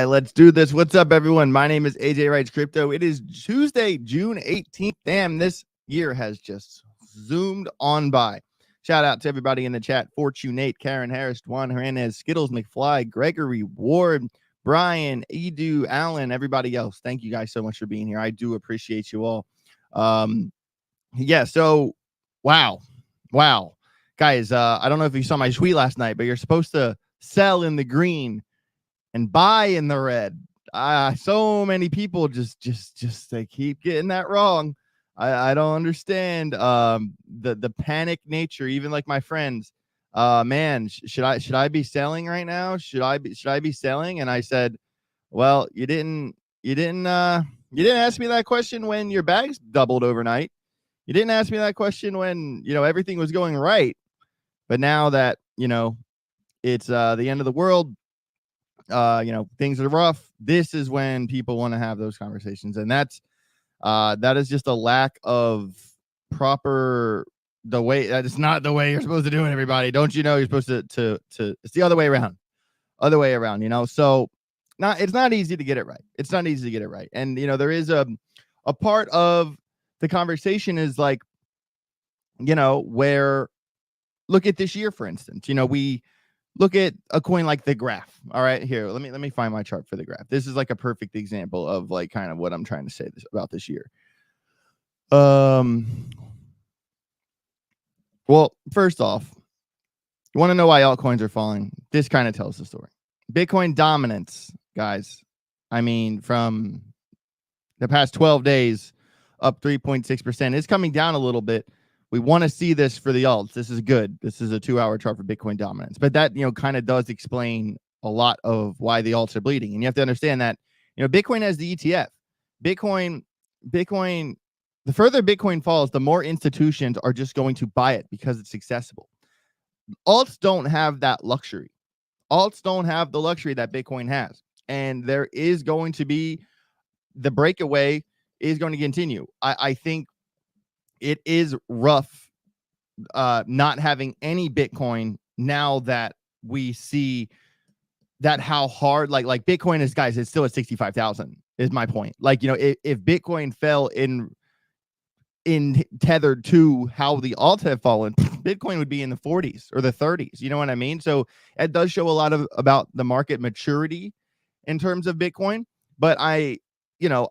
right, let's do this. What's up, everyone? My name is AJ Wrights Crypto. It is Tuesday, June 18th. Damn, this year has just zoomed on by. Shout out to everybody in the chat. Fortunate, Karen Harris, Juan Hernandez, Skittles McFly, Gregory Ward, Brian, Edu, Allen, everybody else. Thank you guys so much for being here. I do appreciate you all. Yeah, so wow. Guys, I don't know if you saw my tweet last night, but you're supposed to sell in the green and buy in the red. So many people just they keep getting that wrong. I don't understand the panic nature. Even like my friends, man, should I be selling right now? Should I be selling? And I said, well, you didn't ask me that question when your bags doubled overnight. You didn't ask me that question when everything was going right. But now that it's the end of the world. Things are rough. This is when people want to have those conversations, and that is just a lack of proper that is not the way you're supposed to do it. Everybody, don't you're supposed to it's the other way around. So it's not easy to get it right. And there is a part of the conversation is like where, look at this year, for instance. We look at a coin like the graph. All right, here, let me find my chart for the graph. This is like a perfect example of like kind of what I'm trying to say about this year. Well, first off, you want to know why altcoins are falling? This kind of tells the story. Bitcoin dominance, guys. I mean, from the past 12 days, up 3.6%. It's coming down a little bit. We want to see this for the alts. This is good. This is a 2-hour chart for Bitcoin dominance. But that, kind of does explain a lot of why the alts are bleeding. And you have to understand that, Bitcoin has the ETF. Bitcoin, the further Bitcoin falls, the more institutions are just going to buy it because it's accessible. Alts don't have that luxury. Alts don't have the luxury that Bitcoin has. And there is going to be, the breakaway is going to continue. I think it is rough not having any Bitcoin now that we see that how hard like Bitcoin is, guys, it's still at 65,000 is my point. Like, if Bitcoin fell in tethered to how the alts have fallen, Bitcoin would be in the 40s or the 30s. You know what I mean? So it does show a lot about the market maturity in terms of Bitcoin. But I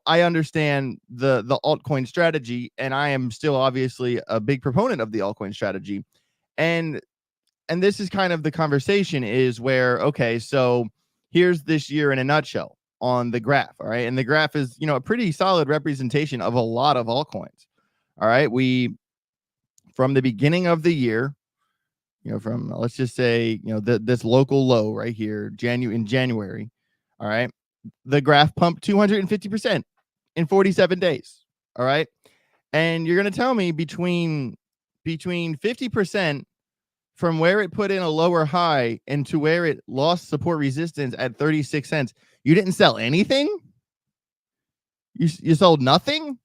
understand the altcoin strategy, and I am still obviously a big proponent of the altcoin strategy. And this is kind of the conversation is where, okay, so here's this year in a nutshell on the graph. All right. And the graph is, a pretty solid representation of a lot of altcoins. All right. From the beginning of the year, from, let's just say, this local low right here, in January. All right. The graph pumped 250% in 47 days. All right. And you're going to tell me between 50% from where it put in a lower high and to where it lost support resistance at 36 cents, you didn't sell anything? You sold nothing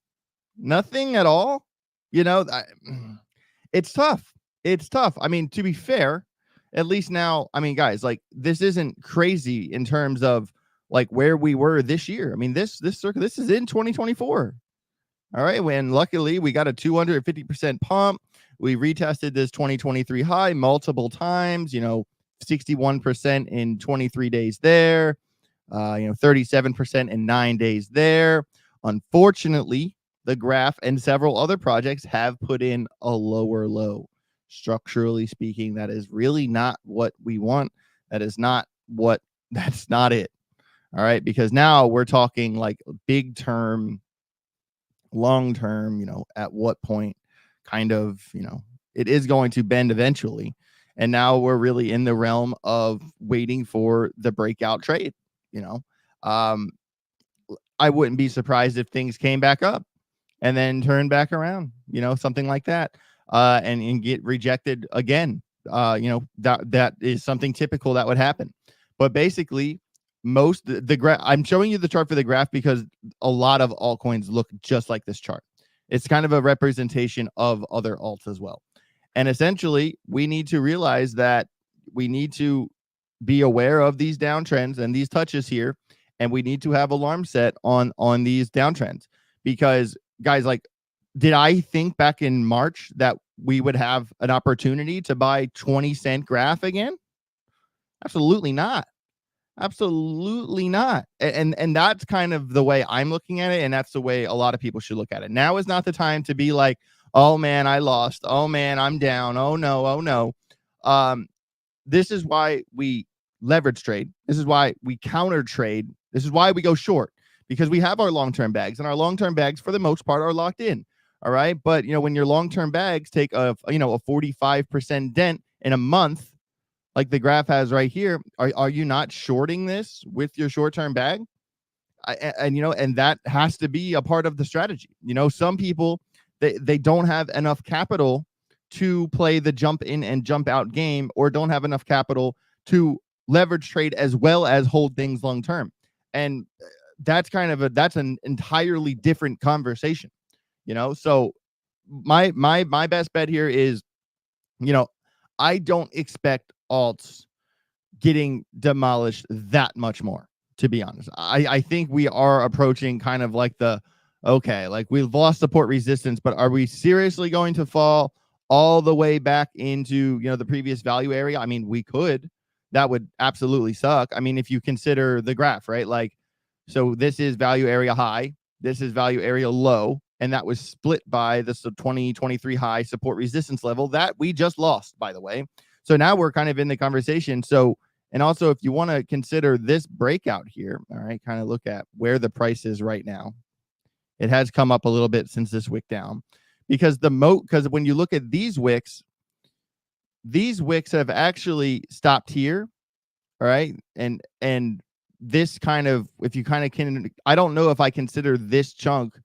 at all? It's tough. I mean, to be fair, at least now, I mean, guys, like, this isn't crazy in terms of like where we were this year. I mean, this circle, this is in 2024. All right. When luckily we got a 250% pump. We retested this 2023 high multiple times, 61% in 23 days there, 37% in 9 days there. Unfortunately, the graph and several other projects have put in a lower low. Structurally speaking, that is really not what we want. That's not it. All right, because now we're talking like big term, long term, at what point kind of, it is going to bend eventually. And now we're really in the realm of waiting for the breakout trade. I wouldn't be surprised if things came back up and then turned back around, something like that, and get rejected again. That is something typical that would happen. But basically, the graph, I'm showing you the chart for the graph because a lot of altcoins look just like this chart. It's kind of a representation of other alts as well. And essentially, we need to realize that we need to be aware of these downtrends and these touches here and we need to have alarm set on these downtrends, because guys, like, did I think back in March that we would have an opportunity to buy 20-cent graph again? Absolutely not. Absolutely not. And that's kind of the way I'm looking at it, and that's the way a lot of people should look at it. Now is not the time to be like, oh man, I lost. Oh man, I'm down. Oh no, oh no. This is why we leverage trade. This is why we counter trade. This is why we go short, because we have our long-term bags, and our long-term bags for the most part are locked in. All right. But when your long-term bags take a 45% dent in a month, like the graph has right here, are you not shorting this with your short-term bag? And that has to be a part of the strategy. Some people, they don't have enough capital to play the jump in and jump out game, or don't have enough capital to leverage trade as well as hold things long term. And that's an entirely different conversation. So my best bet here is, I don't expect alts getting demolished that much more, to be honest. I think we are approaching kind of like like we've lost support resistance, but are we seriously going to fall all the way back into, the previous value area? I mean, we could. That would absolutely suck. I mean, if you consider the graph, right? Like, so this is value area high, this is value area low, and that was split by the 2023 high support resistance level that we just lost, by the way. So now we're kind of in the conversation. So, and also if you want to consider this breakout here, all right, kind of look at where the price is right now. It has come up a little bit since this wick down, because because when you look at these wicks have actually stopped here. All right. And this kind of, if you kind of can, I don't know if I consider this chunk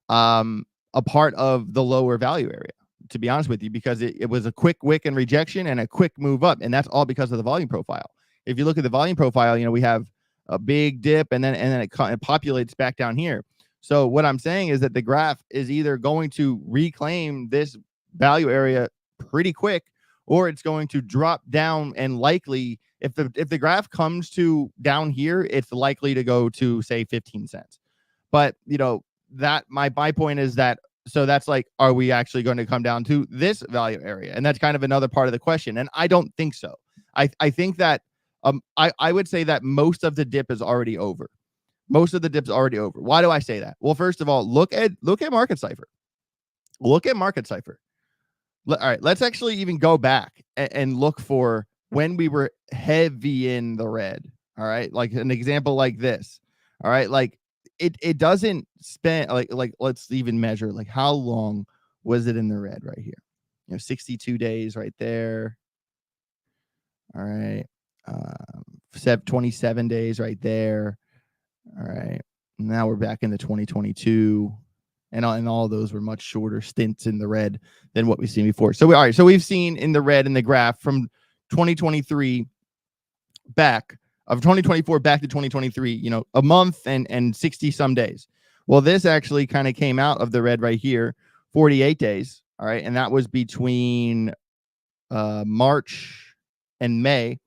a part of the lower value area, to be honest with you, because it was a quick wick and rejection and a quick move up. And that's all because of the volume profile. If you look at the volume profile, we have a big dip, and then it populates back down here. So what I'm saying is that the graph is either going to reclaim this value area pretty quick, or it's going to drop down, and likely if the graph comes to down here, it's likely to go to, say, 15 cents. But that my point is that, so that's like, are we actually going to come down to this value area? And that's kind of another part of the question. And I don't think so. I think that I would say that most of the dip is already over. Most of the dip's already over. Why do I say that? Well, first of all, look at Market Cipher. Look at Market Cipher. All right, let's actually even go back and look for when we were heavy in the red. All right, like an example like this. All right, like it doesn't spend like let's even measure, like, how long was it in the red right here? 62 days right there. All right, 27 days right there. All right, now we're back into 2022. And all those were much shorter stints in the red than what we've seen before. So we've seen in the red in the graph from 2023 back, of 2024 back to 2023, a month and 60 some days. Well, this actually kind of came out of the red right here, 48 days. All right. And that was between March and May.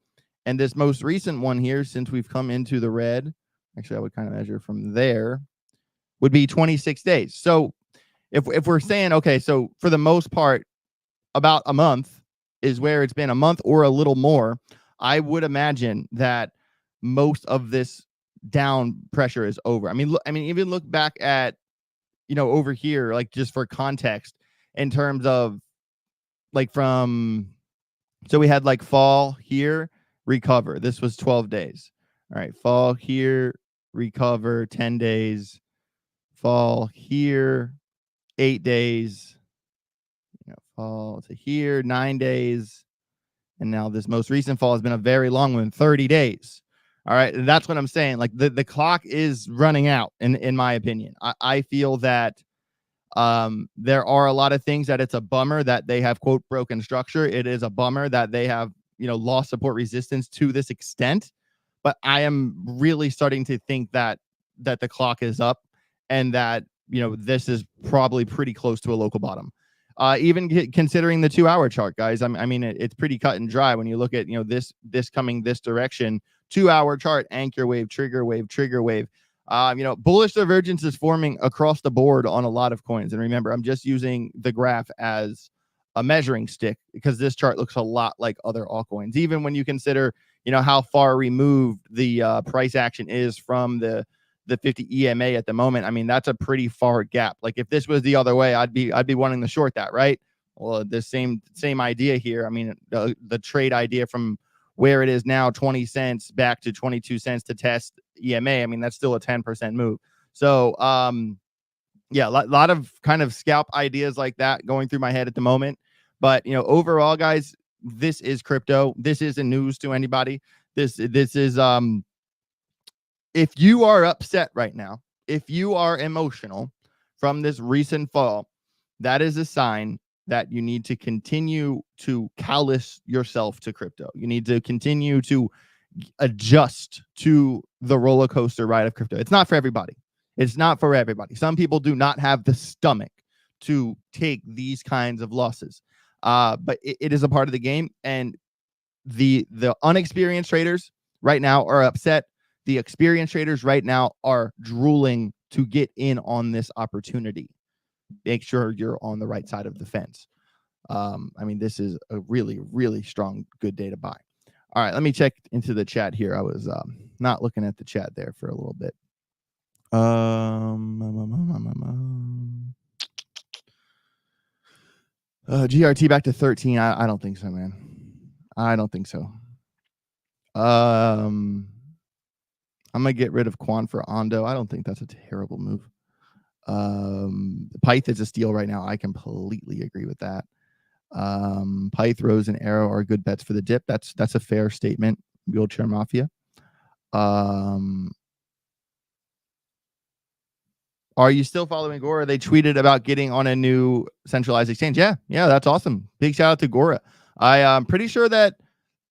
And this most recent one here, since we've come into the red, actually I would kind of measure from there, would be 26 days. So if we're saying, okay, so for the most part, about a month is where it's been, a month or a little more, I would imagine that most of this down pressure is over. I mean, even look back at, over here, like, just for context, in terms of like so we had like fall here, recover. This was 12 days. All right. Fall here, recover, 10 days. Fall here, 8 days, fall to here, 9 days. And now this most recent fall has been a very long one, 30 days. All right. And that's what I'm saying. Like, the clock is running out, in my opinion. I feel that there are a lot of things that it's a bummer that they have, quote, broken structure. It is a bummer that they have, lost support resistance to this extent. But I am really starting to think that the clock is up, and that, this is probably pretty close to a local bottom. Even considering the 2-hour chart, guys. I mean, it's pretty cut and dry when you look at, this coming this direction 2-hour chart, anchor wave, trigger wave, trigger wave. Bullish divergence is forming across the board on a lot of coins. And remember, I'm just using the graph as a measuring stick because this chart looks a lot like other altcoins, even when you consider, how far removed the price action is from the 50 EMA at the moment. I mean, that's a pretty far gap. Like if this was the other way, I'd be wanting to short that, right? Well, the same idea here. I mean, the trade idea from where it is now, 20 cents back to 22 cents to test EMA. I mean, that's still a 10% move. So, yeah, a lot of kind of scalp ideas like that going through my head at the moment. But, overall, guys, this is crypto. This isn't news to anybody. This is, if you are upset right now, if you are emotional from this recent fall, that is a sign that you need to continue to callous yourself to crypto. You need to continue to adjust to the roller coaster ride of crypto. It's not for everybody. It's not for everybody. Some people do not have the stomach to take these kinds of losses. But it is a part of the game. And the unexperienced traders right now are upset. The experienced traders right now are drooling to get in on this opportunity. Make sure you're on the right side of the fence. I mean, this is a really, really strong, good day to buy. All right, let me check into the chat here. I was not looking at the chat there for a little bit. GRT back to 13. I don't think so, man. I don't think so. I'm gonna get rid of Quan for Ondo. I don't think that's a terrible move. Pyth is a steal right now. I completely agree with that. Pyth, Rose, and Arrow are good bets for the dip. That's a fair statement. Wheelchair Mafia. Are you still following Gora? They tweeted about getting on a new centralized exchange. Yeah, that's awesome. Big shout out to Gora. I'm pretty sure that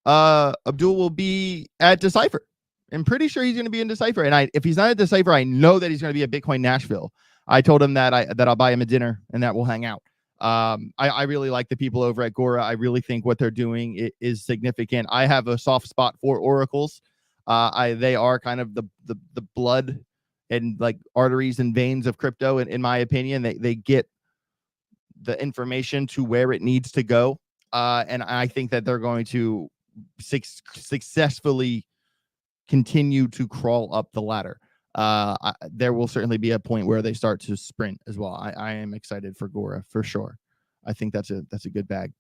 Abdul will be at Decipher. I'm pretty sure he's going to be in Decipher. And if he's not at Decipher, I know that he's going to be at Bitcoin Nashville. I told him that I'll buy him a dinner and that we'll hang out. I really like the people over at Gora. I really think what they're doing is significant. I have a soft spot for oracles. They are kind of the blood and like arteries and veins of crypto. In my opinion, they get the information to where it needs to go. And I think that they're going to successfully continue to crawl up the ladder. There will certainly be a point where they start to sprint as well. I am excited for Gora for sure. I think that's a good bag.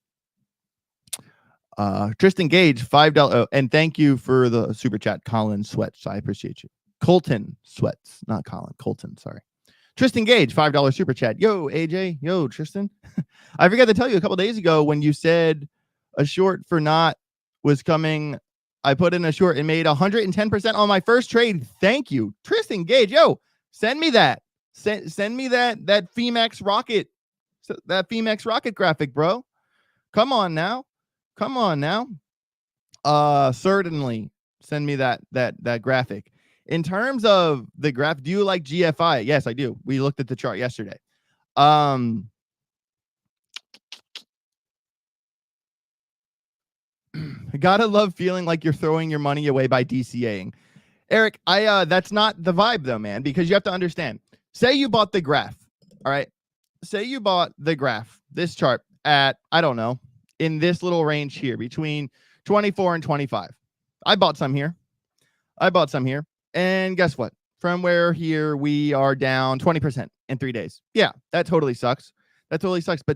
Tristan Gage, $5. And thank you for the super chat, Colin Sweats. I appreciate you. Colton Sweats, not Colin. Colton, sorry. Tristan Gage, $5 super chat. Yo, AJ. Yo, Tristan. I forgot to tell you a couple days ago when you said a short for not was coming. I put in a short and made 110% on my first trade. Thank you, Tristan Gage. Yo, send me that. Send me that Phemex rocket, Phemex rocket graphic, bro. Come on now. Certainly send me that graphic. In terms of the graph, do you like GFI? Yes, I do. We looked at the chart yesterday. I gotta love feeling like you're throwing your money away by DCAing. Eric, that's not the vibe though, man, because you have to understand. Say you bought the graph, all right? Say you bought the graph, this chart at, I don't know, in this little range here between 24 and 25. I bought some here. And guess what? From where here we are down 20% in 3 days. Yeah, that totally sucks. But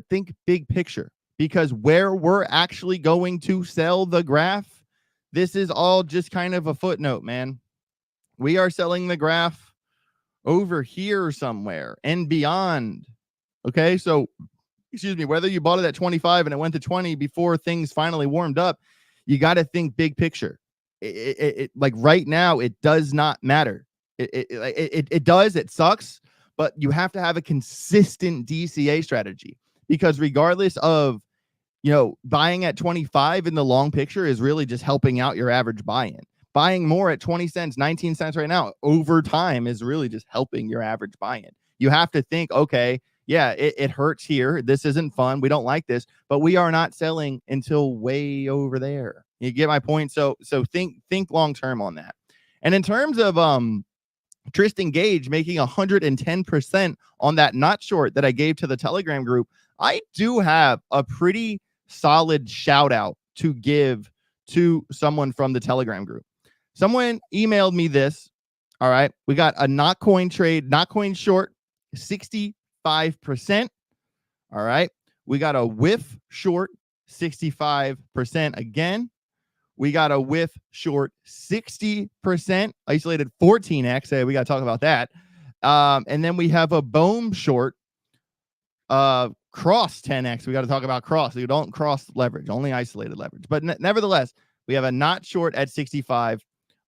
think big picture, because where we're actually going to sell the graph, this is all just kind of a footnote, man. We are selling the graph over here somewhere and beyond. Okay, so excuse me, whether you bought it at 25 and it went to 20 before things finally warmed up, you got to think big picture. It like right now, it does not matter. It does. It sucks, but you have to have a consistent DCA strategy, because regardless of, buying at 25 in the long picture is really just helping out your average buy-in. Buying more at 20 cents, 19 cents right now over time is really just helping your average buy-in. You have to think, okay, yeah, it hurts here. This isn't fun. We don't like this, but we are not selling until way over there. You get my point? So think long term on that. And in terms of Tristan Gage making 110% on that not short that I gave to the Telegram group, I do have a pretty solid shout out to give to someone from the Telegram group. Someone emailed me this. All right. We got a Notcoin trade, Notcoin short, 65%. All right. We got a whiff short, 65% again. We got a whiff short 60%, isolated 14x. Hey, we got to talk about that. And then we have a boom short cross 10x. We got to talk about cross. You don't cross leverage, only isolated leverage. But nevertheless, we have a not short at 65,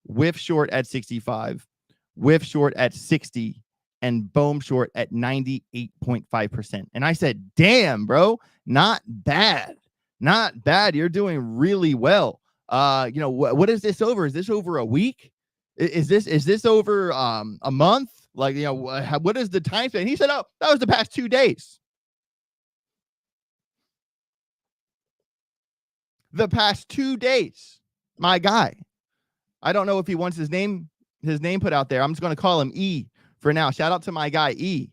whiff short at 65, whiff short at 60, and boom short at 98.5%. And I said, damn, bro, not bad. Not bad. You're doing really well. What is this over? Is this over a week? Is this over a month? Like, what is the time span? He said, oh, that was the past 2 days. The past 2 days, my guy. I don't know if he wants his name put out there. I'm just going to call him E for now. Shout out to my guy E.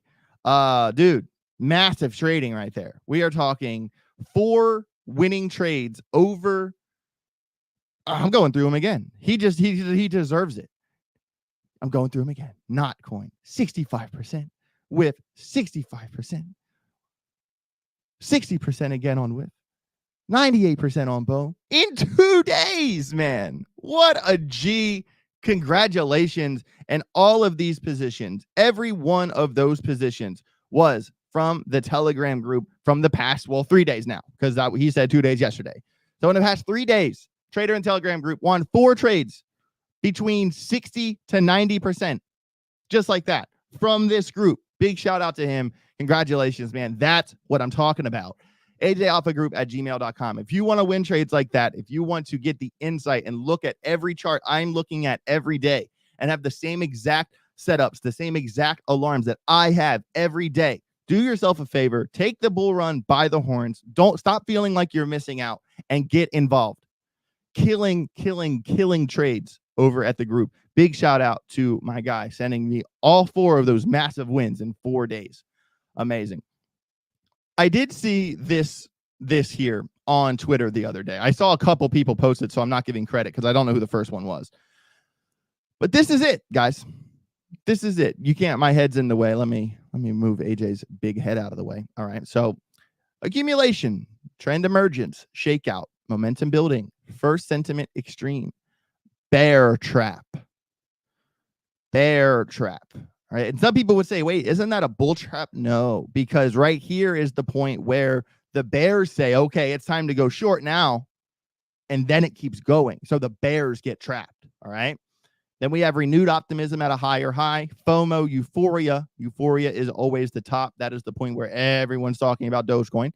Dude, massive trading right there. We are talking 4 winning trades over. I'm going through him again. He deserves it. I'm going through him again. Notcoin, 65% with 65%. 60% again on with. 98% on boom in 2 days, man. What a G. Congratulations. And all of these positions, every one of those positions was from the Telegram group from the past, 3 days now, because he said 2 days yesterday. So in the past 3 days, Trader and Telegram group won 4 trades between 60 to 90%, just like that from this group. Big shout out to him. Congratulations, man. That's what I'm talking about. AJAlphaGroup@gmail.com. If you want to win trades like that, if you want to get the insight and look at every chart I'm looking at every day and have the same exact setups, the same exact alarms that I have every day, do yourself a favor, take the bull run by the horns. Don't stop feeling like you're missing out and get involved. Killing trades over at the group. Big shout out to my guy sending me all 4 of those massive wins in 4 days. Amazing. I did see this here on Twitter the other day. I saw a couple people post it, so I'm not giving credit because I don't know who the first one was. But this is it, guys. This is it. You can't. My head's in the way. Let me move AJ's big head out of the way. All right. So accumulation, trend emergence, shakeout, momentum building, first sentiment extreme, bear trap. Bear trap. All right. And some people would say, wait, isn't that a bull trap? No, because right here is the point where the bears say, okay, it's time to go short now. And then it keeps going. So the bears get trapped. All right. Then we have renewed optimism at a higher high. FOMO, euphoria. Euphoria is always the top. That is the point where everyone's talking about Dogecoin.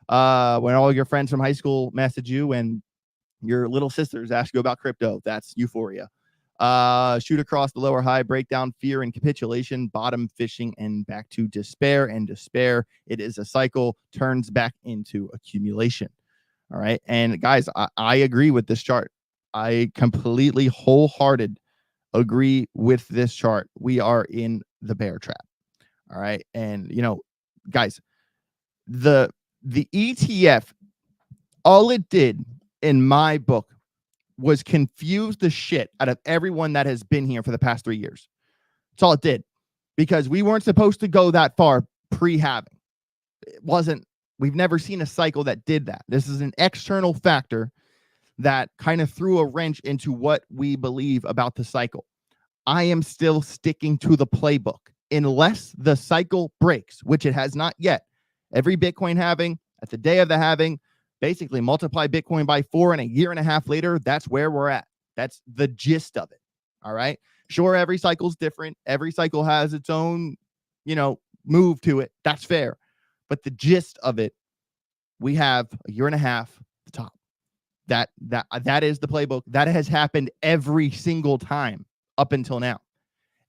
When all your friends from high school message you and your little sisters ask you about crypto, that's euphoria. Shoot across the lower high, breakdown, fear and capitulation, bottom fishing, and back to despair and despair. It is a cycle, turns back into accumulation. All right. And guys, I agree with this chart. I completely wholehearted agree with this chart. We are in the bear trap. All right. And guys, the ETF, all it did in my book was confuse the shit out of everyone that has been here for the past 3 years. That's all it did, because we weren't supposed to go that far pre-halving. It wasn't. We've never seen a cycle that did that. This is an external factor that kind of threw a wrench into what we believe about the cycle. I am still sticking to the playbook unless the cycle breaks, which it has not yet. Every Bitcoin halving, at the day of the halving, basically multiply Bitcoin by 4, and a year and a half later, that's where we're at. That's the gist of it. All right. Sure, every cycle's different. Every cycle has its own, move to it. That's fair. But the gist of it, we have a year and a half at the top. That is the playbook. That has happened every single time up until now.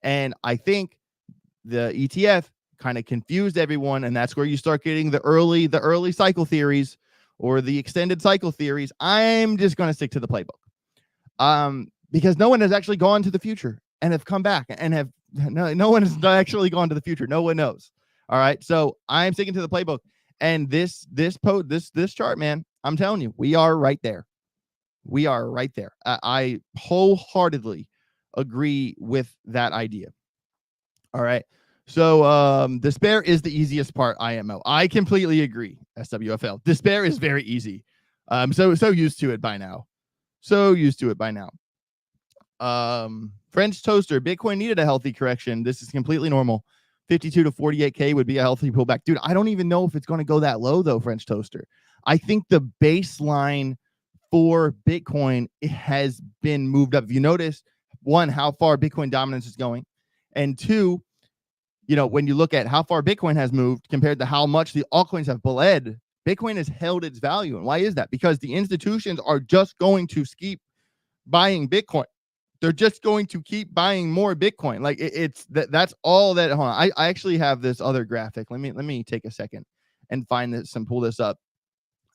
And I think the ETF kind of confused everyone, and that's where you start getting the early cycle theories or the extended cycle theories. I'm just going to stick to the playbook, because no one has actually gone to the future and have come back and have no one has actually gone to the future. No one knows. All right, so I'm sticking to the playbook, and this chart, man, I'm telling you, we are right there. We are right there. I wholeheartedly agree with that idea. All right. So despair is the easiest part, IMO. I completely agree, SWFL. Despair is very easy. So used to it by now. So used to it by now. French Toaster, Bitcoin needed a healthy correction. This is completely normal. 52 to 48K would be a healthy pullback. Dude, I don't even know if it's going to go that low, though, French Toaster. I think the baseline for Bitcoin, it has been moved up. If you notice, one, how far Bitcoin dominance is going, and two, you know, when you look at how far Bitcoin has moved compared to how much the altcoins have bled, Bitcoin has held its value. And why is that? Because the institutions are just going to keep buying Bitcoin. They're just going to keep buying more Bitcoin. Like that's all that. Hold on. I actually have this other graphic. Let me take a second and find this and pull this up.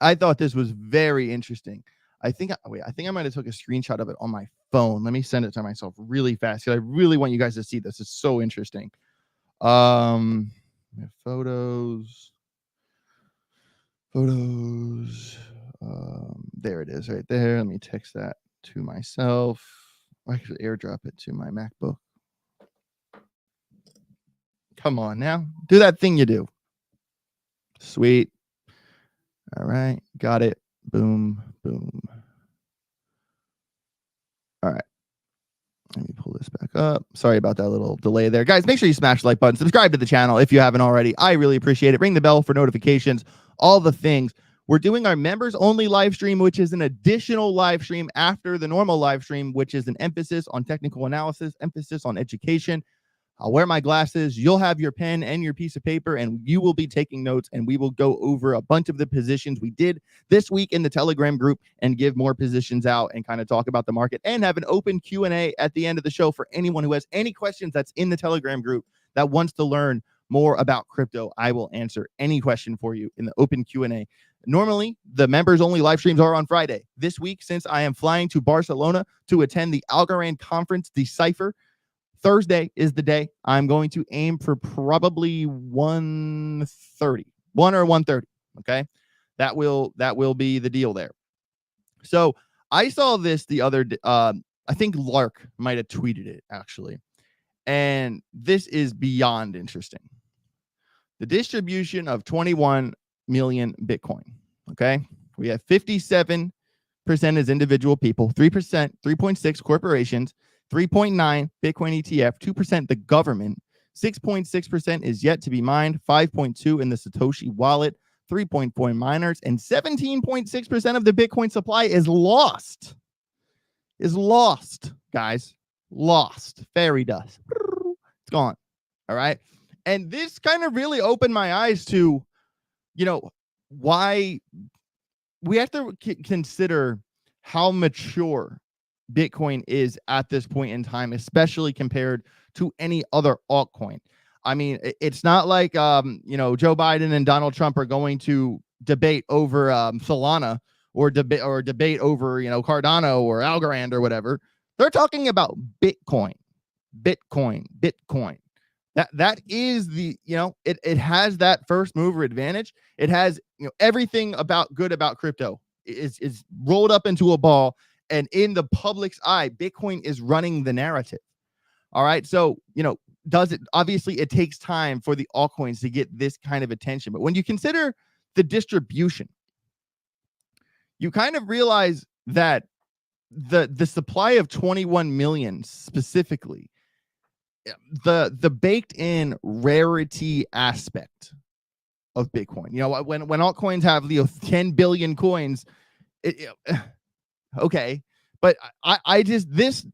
I thought this was very interesting. I think I might have took a screenshot of it on my phone. Let me send it to myself really fast because I really want you guys to see this. It's so interesting. Photos. There it is, right there. Let me text that to myself. I could airdrop it to my MacBook. Come on now, do that thing you do. Sweet. All right, got it. Boom, boom. All right. Let me pull this back up. Sorry about that little delay there. Guys, make sure you smash the like button. Subscribe to the channel if you haven't already. I really appreciate it. Ring the bell for notifications, all the things. We're doing our members only live stream, which is an additional live stream after the normal live stream, which is an emphasis on technical analysis, emphasis on education. I'll wear my glasses. You'll have your pen and your piece of paper, and you will be taking notes, and we will go over a bunch of the positions we did this week in the Telegram group and give more positions out and kind of talk about the market and have an open Q&A at the end of the show for anyone who has any questions that's in the Telegram group that wants to learn more about crypto. I will answer any question for you in the open Q&A. Normally, the members-only live streams are on Friday. This week, since I am flying to Barcelona to attend the Algorand conference Decipher, Thursday is the day. I'm going to aim for probably 1:30, 1 or 1:30. Okay, that will be the deal there. So I saw this the other day. I think Lark might have tweeted it actually, and this is beyond interesting. The distribution of 21 million Bitcoin. Okay, we have 57% as individual people, 3%, 3.6 corporations, 3.9 Bitcoin ETF, 2% the government, 6.6% is yet to be mined, 5.2 in the Satoshi wallet, 3.4 miners, and 17.6% of the Bitcoin supply is lost. Is lost, guys. Lost. Fairy dust. It's gone. All right. And this kind of really opened my eyes to, you know, why we have to consider how mature Bitcoin is at this point in time, especially compared to any other altcoin. I mean, it's not like, you know, Joe Biden and Donald Trump are going to debate over Solana or debate over, you know, Cardano or Algorand or whatever. They're talking about Bitcoin. That is the, you know, it has that first mover advantage. It has, you know, everything good about crypto is rolled up into a ball, and in the public's eye, Bitcoin is running the narrative. All right. So, you know, obviously it takes time for the altcoins to get this kind of attention. But when you consider the distribution, you kind of realize that the supply of 21 million specifically, the baked in rarity aspect of Bitcoin. You know, when altcoins have, you know, 10 billion coins, okay. But I just, this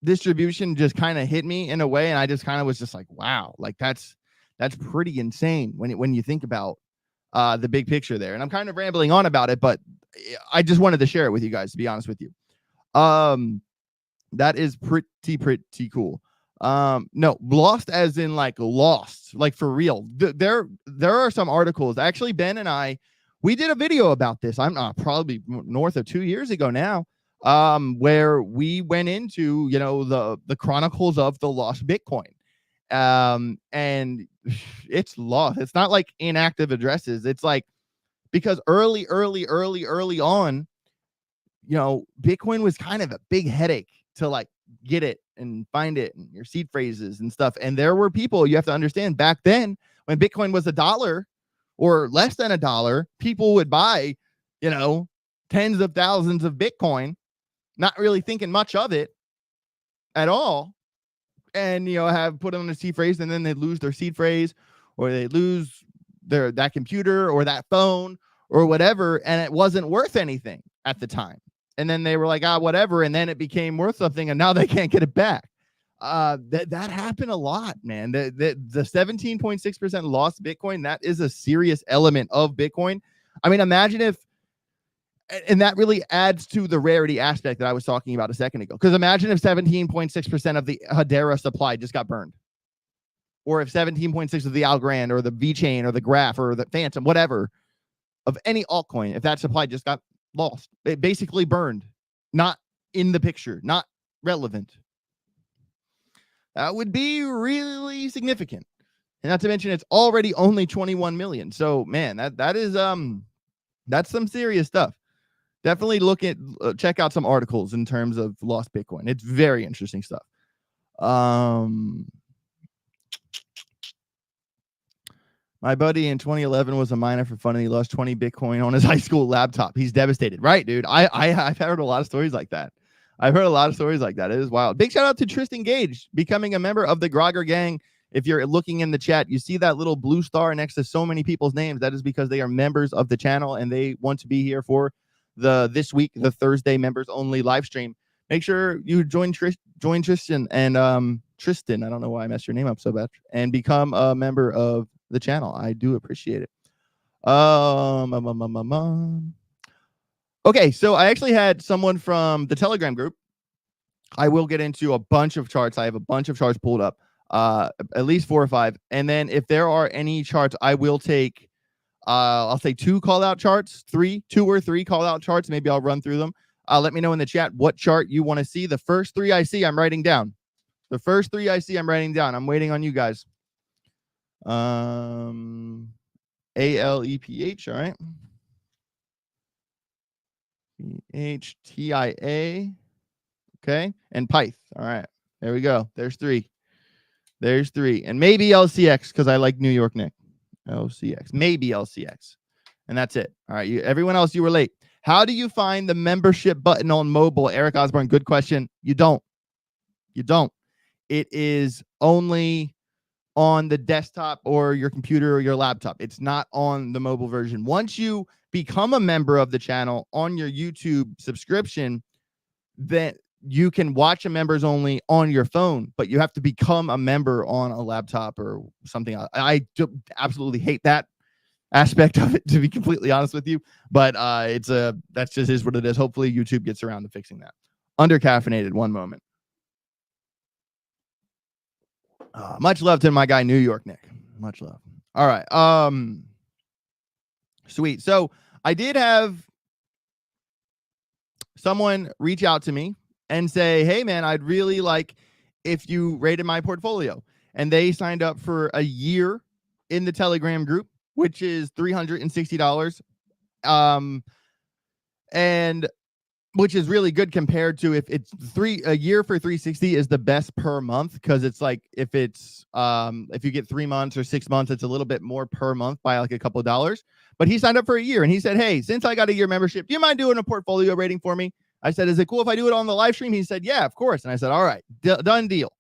distribution just kind of hit me in a way, and I just kind of was just like, wow, like that's pretty insane when you think about the big picture there. And I'm kind of rambling on about it, but I just wanted to share it with you guys, to be honest with you. That is pretty cool. No, lost as in like lost, like for real. There are some articles. Actually, Ben and I, we did a video about this. I'm probably north of 2 years ago now, where we went into, you know, the chronicles of the lost Bitcoin. And it's lost. It's not like inactive addresses. It's like, because early on, you know, Bitcoin was kind of a big headache to like get it and find it and your seed phrases and stuff. And there were people, you have to understand, back then when Bitcoin was $1 or less than $1, people would buy, you know, tens of thousands of Bitcoin, not really thinking much of it at all. And, you know, have put on a seed phrase, and then they lose their seed phrase, or they lose that computer or that phone or whatever. And it wasn't worth anything at the time. And then they were like, whatever. And then it became worth something, and now they can't get it back. That happened a lot, man. The 17.6% lost Bitcoin, that is a serious element of Bitcoin. I mean, imagine if, and that really adds to the rarity aspect that I was talking about a second ago. Because imagine if 17.6% of the Hedera supply just got burned. Or if 17.6 of the Algorand or the VeChain or the Graph or the Phantom, whatever, of any altcoin, if that supply just got lost, it basically burned, not in the picture, not relevant. That would be really significant. And not to mention, it's already only 21 million. So, man, that is that's some serious stuff. Definitely check out some articles in terms of lost Bitcoin. It's very interesting stuff. My buddy in 2011 was a miner for fun, and he lost 20 Bitcoin on his high school laptop. He's devastated. Right, dude. I've heard a lot of stories like that. It is wild. Big shout out to Tristan Gage, becoming a member of the Grogger gang. If you're looking in the chat, you see that little blue star next to so many people's names. That is because they are members of the channel, and they want to be here for this week, the Thursday members only live stream. Make sure you join Tristan and Tristan. I don't know why I messed your name up so bad, and become a member of the channel. I do appreciate it. Okay, so I actually had someone from the Telegram group. I will get into a bunch of charts. I have a bunch of charts pulled up, at least 4 or 5. And then if there are any charts, I will take, I'll say 2 call out charts, 2 or 3 call out charts. Maybe I'll run through them. Let me know in the chat what chart you want to see. The first 3 I see, I'm writing down. I'm waiting on you guys. ALEPH, all right. HTIA, okay, and Pyth. All right, there we go. There's 3. And maybe LCX, because I like New York Nick. LCX, maybe LCX, and that's it. All right, everyone else, you were late. How do you find the membership button on mobile? Eric Osborne, good question. You don't. It is only on the desktop or your computer or your laptop. It's not on the mobile version. Once you become a member of the channel on your YouTube subscription, then you can watch a members only on your phone, but you have to become a member on a laptop or something. I absolutely hate that aspect of it, to be completely honest with you, but that's just is what it is. Hopefully YouTube gets around to fixing that. Undercaffeinated, one moment. Much love to my guy New York Nick. Much love. All right. Sweet. So I did have someone reach out to me and say, hey man, I'd really like if you rated my portfolio. And they signed up for a year in the Telegram group, which is $360. And which is really good compared to if it's a year for 360 is the best per month, because it's like if you get 3 months or 6 months, it's a little bit more per month by like a couple of dollars. But he signed up for a year and he said, hey, since I got a year membership, do you mind doing a portfolio rating for me? I said, is it cool if I do it on the live stream? He said, yeah, of course. And I said, all right, done deal.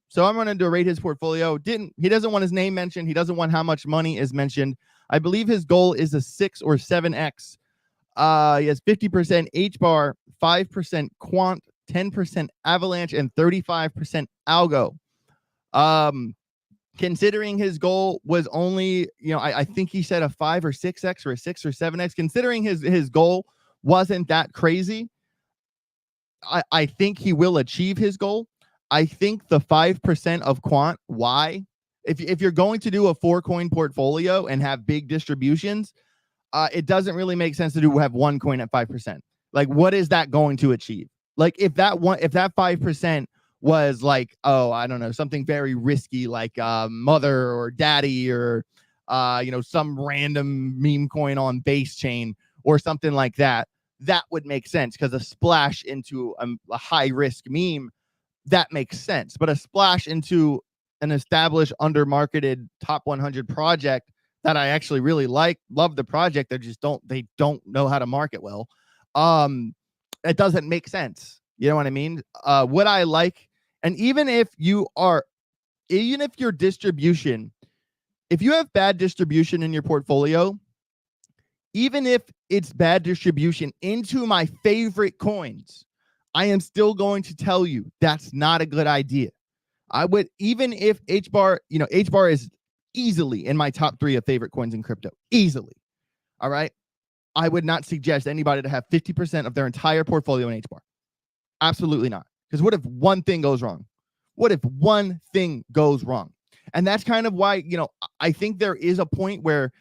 So I'm going to rate his portfolio. He doesn't want his name mentioned. He doesn't want how much money is mentioned. I believe his goal is a 6 or 7x. He has 50% HBAR, 5% quant, 10% avalanche, and 35% algo. Considering his goal was only, I think he said a 5 or 6x or a 6 or 7x. Considering his goal wasn't that crazy, I think he will achieve his goal. I think the 5% of quant, why? If you're going to do a 4-coin portfolio and have big distributions, it doesn't really make sense to have one coin at 5%. Like, what is that going to achieve? Like, if that 5% was like, oh, I don't know, something very risky, like Mother or Daddy or some random meme coin on base chain or something like that, that would make sense, because a splash into a high risk meme, that makes sense. But a splash into an established, undermarketed top 100 project that I actually really love the project, they don't know how to market well. It doesn't make sense. You know what I mean? What I like, and even if your distribution, if you have bad distribution in your portfolio, even if it's bad distribution into my favorite coins, I am still going to tell you that's not a good idea. I would, even if HBAR is easily in my top 3 of favorite coins in crypto, easily. All right. I would not suggest anybody to have 50% of their entire portfolio in HBAR. Absolutely not. Because what if one thing goes wrong? What if one thing goes wrong? And that's kind of why, I think there is a point where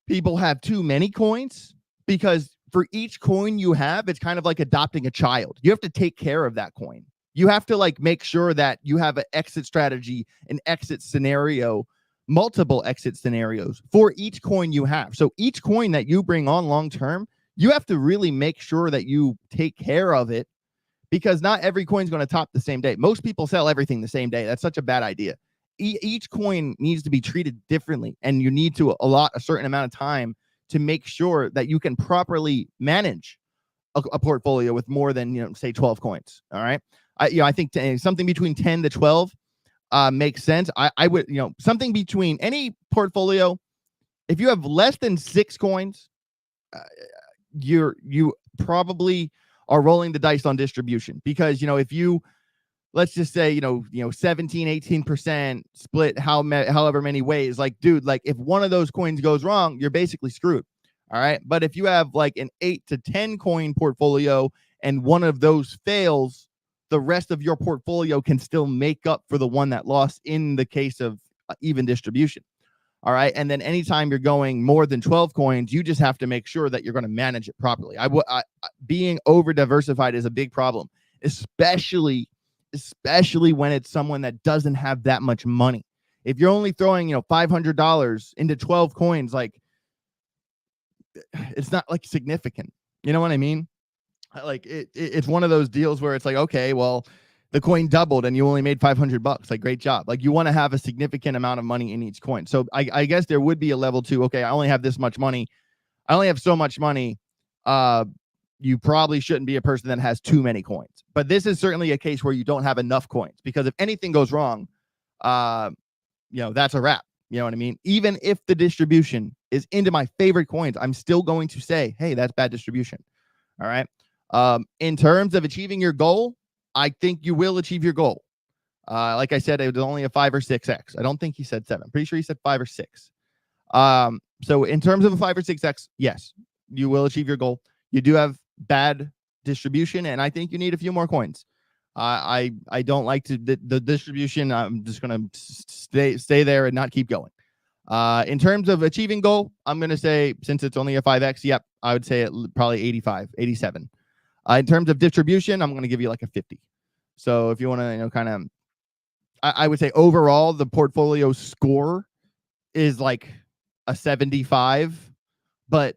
people have too many coins, because for each coin you have, it's kind of like adopting a child. You have to take care of that coin. You have to make sure that you have an exit strategy, an exit scenario, multiple exit scenarios for each coin you have. So each coin that you bring on long term, you have to really make sure that you take care of it, because not every coin is going to top the same day. Most people sell everything the same day. That's such a bad idea. Each coin needs to be treated differently, and you need to allot a certain amount of time to make sure that you can properly manage a portfolio with more than, say 12 coins. All right. I think something between 10 to 12 makes sense. I would, something between any portfolio. If you have less than 6 coins, you probably are rolling the dice on distribution, because, if you, let's just say, 17, 18% split however many ways, dude, if one of those coins goes wrong, you're basically screwed. All right. But if you have an 8 to 10 coin portfolio and one of those fails, the rest of your portfolio can still make up for the one that lost in the case of even distribution. All right. And then anytime you're going more than 12 coins, you just have to make sure that you're going to manage it properly. Being over diversified is a big problem, especially when it's someone that doesn't have that much money. If you're only throwing, $500 into 12 coins, it's not significant. You know what I mean? It's one of those deals where it's okay, well, the coin doubled and you only made $500. Great job. You want to have a significant amount of money in each coin. So I guess there would be a level 2. Okay, I only have this much money. I only have so much money. You probably shouldn't be a person that has too many coins. But this is certainly a case where you don't have enough coins, because if anything goes wrong, that's a wrap. You know what I mean? Even if the distribution is into my favorite coins, I'm still going to say, hey, that's bad distribution. All right. In terms of achieving your goal, I think you will achieve your goal. Like I said, it was only a 5 or 6x. I don't think he said 7. I'm pretty sure he said 5 or 6. So in terms of a 5 or 6x, yes, you will achieve your goal. You do have bad distribution, and I think you need a few more coins. I don't like the distribution. I'm just gonna stay there and not keep going. In terms of achieving goal, I'm gonna say, since it's only a 5x, yep, I would say probably 85, 87. In terms of distribution, I'm gonna give you a 50. So if you want to, kind of, I would say overall the portfolio score is a 75, but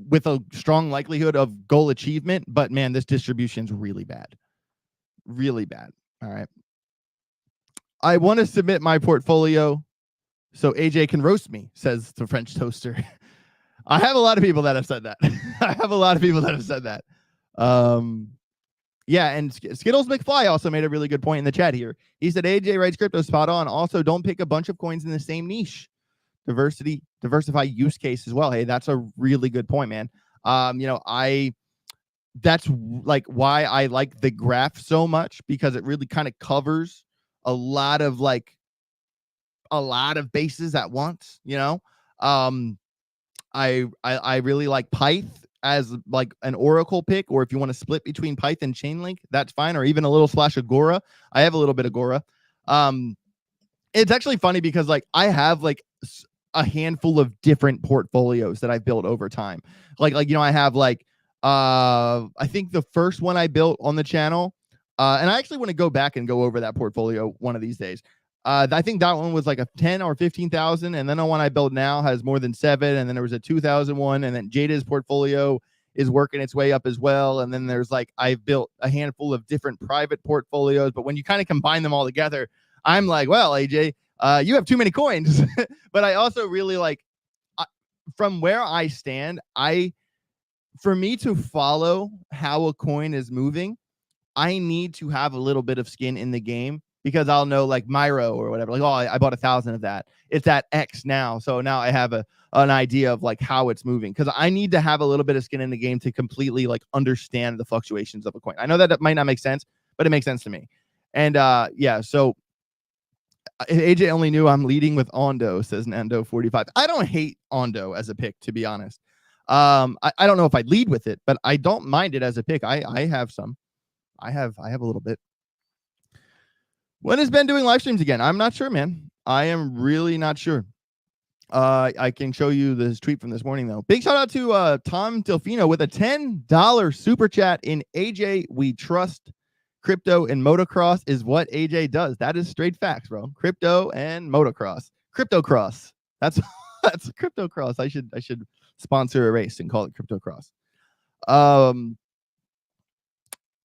with a strong likelihood of goal achievement. But man, this distribution's really bad. Really bad. All right. I want to submit my portfolio so AJ can roast me, says the French toaster. I have a lot of people that have said that. Yeah, and Skittles McFly also made a really good point in the chat here. He said, AJ writes crypto spot on. Also, don't pick a bunch of coins in the same niche. Diversify use case as well. Hey, that's a really good point, man. That's why I like the graph so much, because it really kind of covers a lot of bases at once. I really like Pyth as like an Oracle pick, or if you want to split between Python Chainlink, that's fine, or even a little splash of Gora. I have a little bit of Gora. It's actually funny because like I have like a handful of different portfolios that I've built over time. Like I have like I think the first one I built on the channel, and I actually want to go back and go over that portfolio one of these days. I think that one was like a 10 or 15,000, and then the one I built now has more than 7, and then there was a 2,001, and then Jada's portfolio is working its way up as well. And then there's like I've built a handful of different private portfolios, but when you kind of combine them all together, I'm like, well, AJ, you have too many coins. But I also really like, from where I stand, for me to follow how a coin is moving, I need to have a little bit of skin in the game, because I'll know like Myro or whatever, like, oh, I bought 1,000 of that. It's at X now. So now I have an idea of like how it's moving, because I need to have a little bit of skin in the game to completely like understand the fluctuations of a coin. I know that might not make sense, but it makes sense to me. And yeah, so AJ only knew I'm leading with Ondo, says Nando45. I don't hate Ondo as a pick, to be honest. I don't know if I'd lead with it, but I don't mind it as a pick. I have some. I have a little bit. When has Ben doing live streams again? I'm not sure, man. I am really not sure. I can show you this tweet from this morning, though. Big shout out to Tom Delfino with a $10 super chat. In AJ, we trust. Crypto and motocross is what AJ does. That is straight facts, bro. Crypto and motocross. Crypto cross. That's crypto cross. I should sponsor a race and call it crypto cross.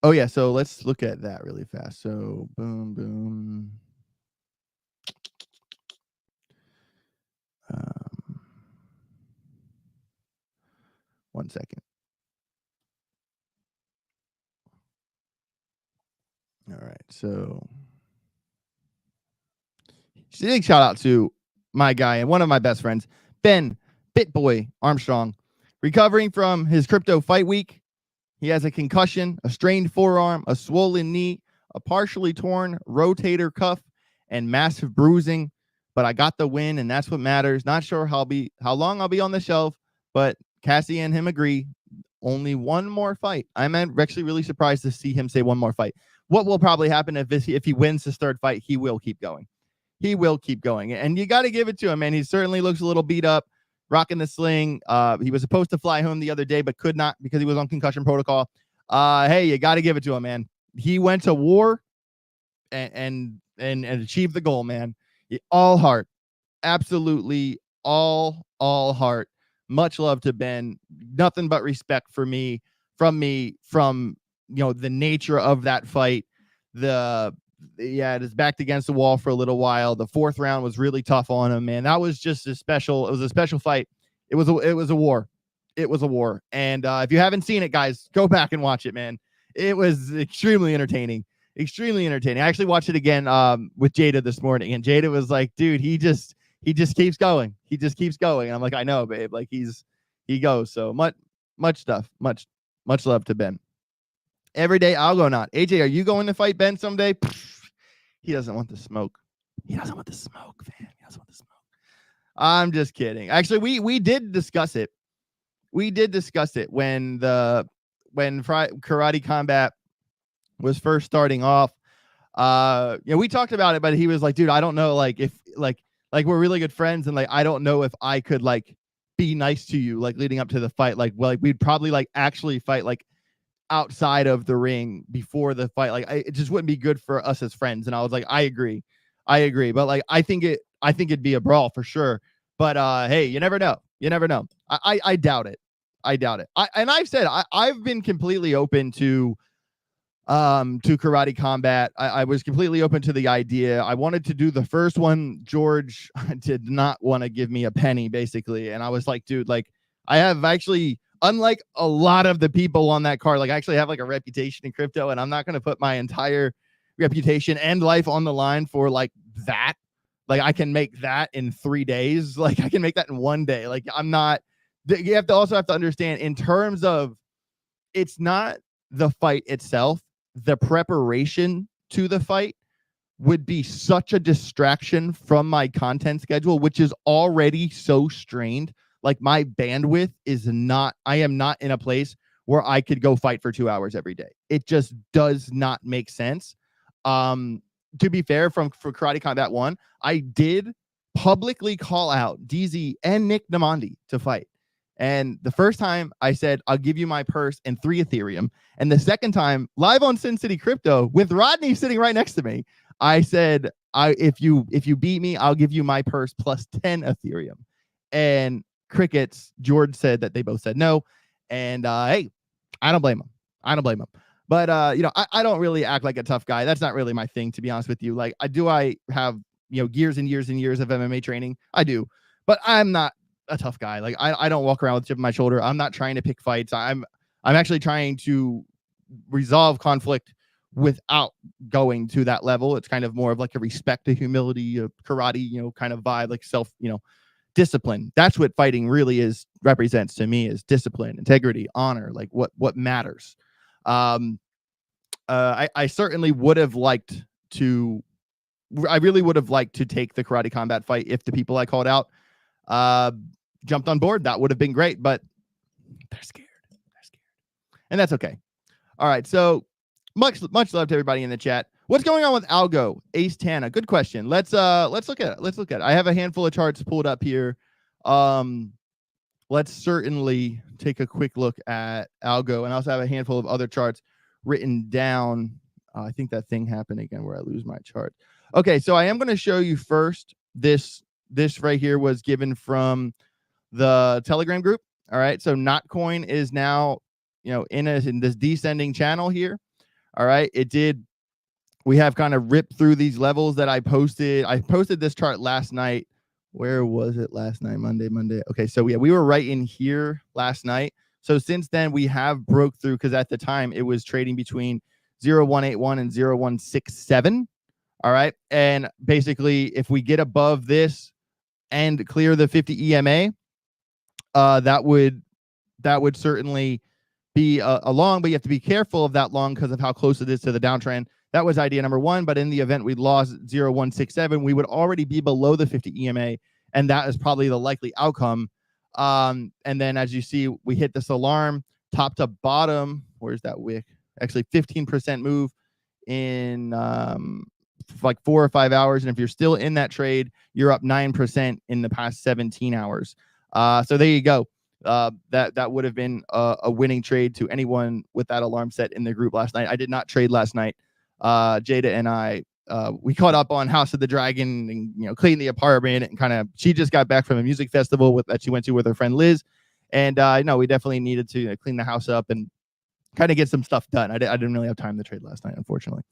Oh yeah, so let's look at that really fast. So boom, boom. One second. All right, so big shout out to my guy and one of my best friends, Ben Bitboy Armstrong, recovering from his crypto fight week. He has a concussion, a strained forearm, a swollen knee, a partially torn rotator cuff, and massive bruising. But I got the win, and that's what matters. Not sure how long I'll be on the shelf, but Cassie and him agree. Only one more fight. I'm actually really surprised to see him say one more fight. What will probably happen if he wins his third fight? He will keep going. He will keep going, and you got to give it to him, man. He certainly looks a little beat up, rocking the sling. He was supposed to fly home the other day, but could not because he was on concussion protocol. Hey, you got to give it to him, man. He went to war and achieved the goal, man. All heart, absolutely all heart. Much love to Ben. Nothing but respect from the nature of that fight. It is backed against the wall for a little while. The fourth round was really tough on him, man. That was just a special fight. It was a war. It was a war. And if you haven't seen it, guys, go back and watch it, man. It was extremely entertaining. I actually watched it again with Jada this morning, and Jada was like, dude, he just keeps going. He just keeps going. And I'm like, I know, babe. Like he goes. So much stuff. Much love to Ben. Every day I'll go not. AJ, are you going to fight Ben someday? He doesn't want the smoke. He doesn't want the smoke, man. He doesn't want the smoke. I'm just kidding. Actually, we did discuss it. We did discuss it when Karate Combat was first starting off. We talked about it, but he was like, dude, I don't know, like if like we're really good friends, and like I don't know if I could like be nice to you like leading up to the fight. Like, well, like we'd probably like actually fight like outside of the ring before the fight. Like it just wouldn't be good for us as friends. And I was like, I agree. But like I think it'd be a brawl for sure. But hey, you never know. I doubt it. I've said I've been completely open to Karate Combat. I was completely open to the idea. I wanted to do the first one. George did not want to give me a penny, basically. And I was like, dude, like I have actually, unlike a lot of the people on that card, like I actually have like a reputation in crypto, and I'm not going to put my entire reputation and life on the line for like that. Like I can make that in 3 days. Like I can make that in 1 day. Like I'm not, you have to understand in terms of, it's not the fight itself. The preparation to the fight would be such a distraction from my content schedule, which is already so strained. like my bandwidth is not, I am not in a place where I could go fight for 2 hours every day. It just does not make sense. To be fair, for Karate Combat 1, I did publicly call out DZ and Nick Namandi to fight. And the first time I said, I'll give you my purse and 3 Ethereum. And the second time, live on Sin City Crypto with Rodney sitting right next to me, I said, if you beat me, I'll give you my purse plus 10 Ethereum. And crickets, George said that they both said no. And hey, I don't blame them. But I don't really act like a tough guy. That's not really my thing, to be honest with you. Like, I have years and years and years of MMA training. I do, but I'm not a tough guy. Like, I don't walk around with a chip on my shoulder. I'm not trying to pick fights. I'm actually trying to resolve conflict without going to that level. It's kind of more of like a respect to humility, a karate, kind of vibe, like self, discipline. That's what fighting really represents to me, is discipline, integrity, honor, like what matters. I certainly would have liked to, I really would have liked to take the Karate Combat fight if the people I called out jumped on board. That would have been great, but they're scared. And that's okay. All right. So much love to everybody in the chat. What's going on with Algo? Ace Tana. Good question. Let's look at it. I have a handful of charts pulled up here. Let's certainly take a quick look at Algo, and I also have a handful of other charts written down. I think that thing happened again where I lose my chart. Okay, so I am going to show you first this right here was given from the Telegram group. All right, so Notcoin is now in this descending channel here. All right, we have kind of ripped through these levels that I posted. I posted this chart last night. Where was it last night? Monday. Okay, so yeah, we were right in here last night. So since then, we have broke through, because at the time it was trading between 0.181 and 0.167. All right, and basically, if we get above this and clear the 50 EMA, that would certainly be a long, but you have to be careful of that long because of how close it is to the downtrend. That was idea number one. But in the event we lost 0.167, we would already be below the 50 EMA, and that is probably the likely outcome. And then, as you see, we hit this alarm top to bottom. Where's that wick? Actually, 15% move in like 4 or 5 hours. And if you're still in that trade, you're up 9% in the past 17 hours. So there you go. That would have been a winning trade to anyone with that alarm set in the group last night. I did not trade last night. Jada and I, we caught up on House of the Dragon and cleaned the apartment, and she just got back from a music festival that she went to with her friend Liz, and we definitely needed to clean the house up and kind of get some stuff done. I didn't really have time to trade last night, unfortunately,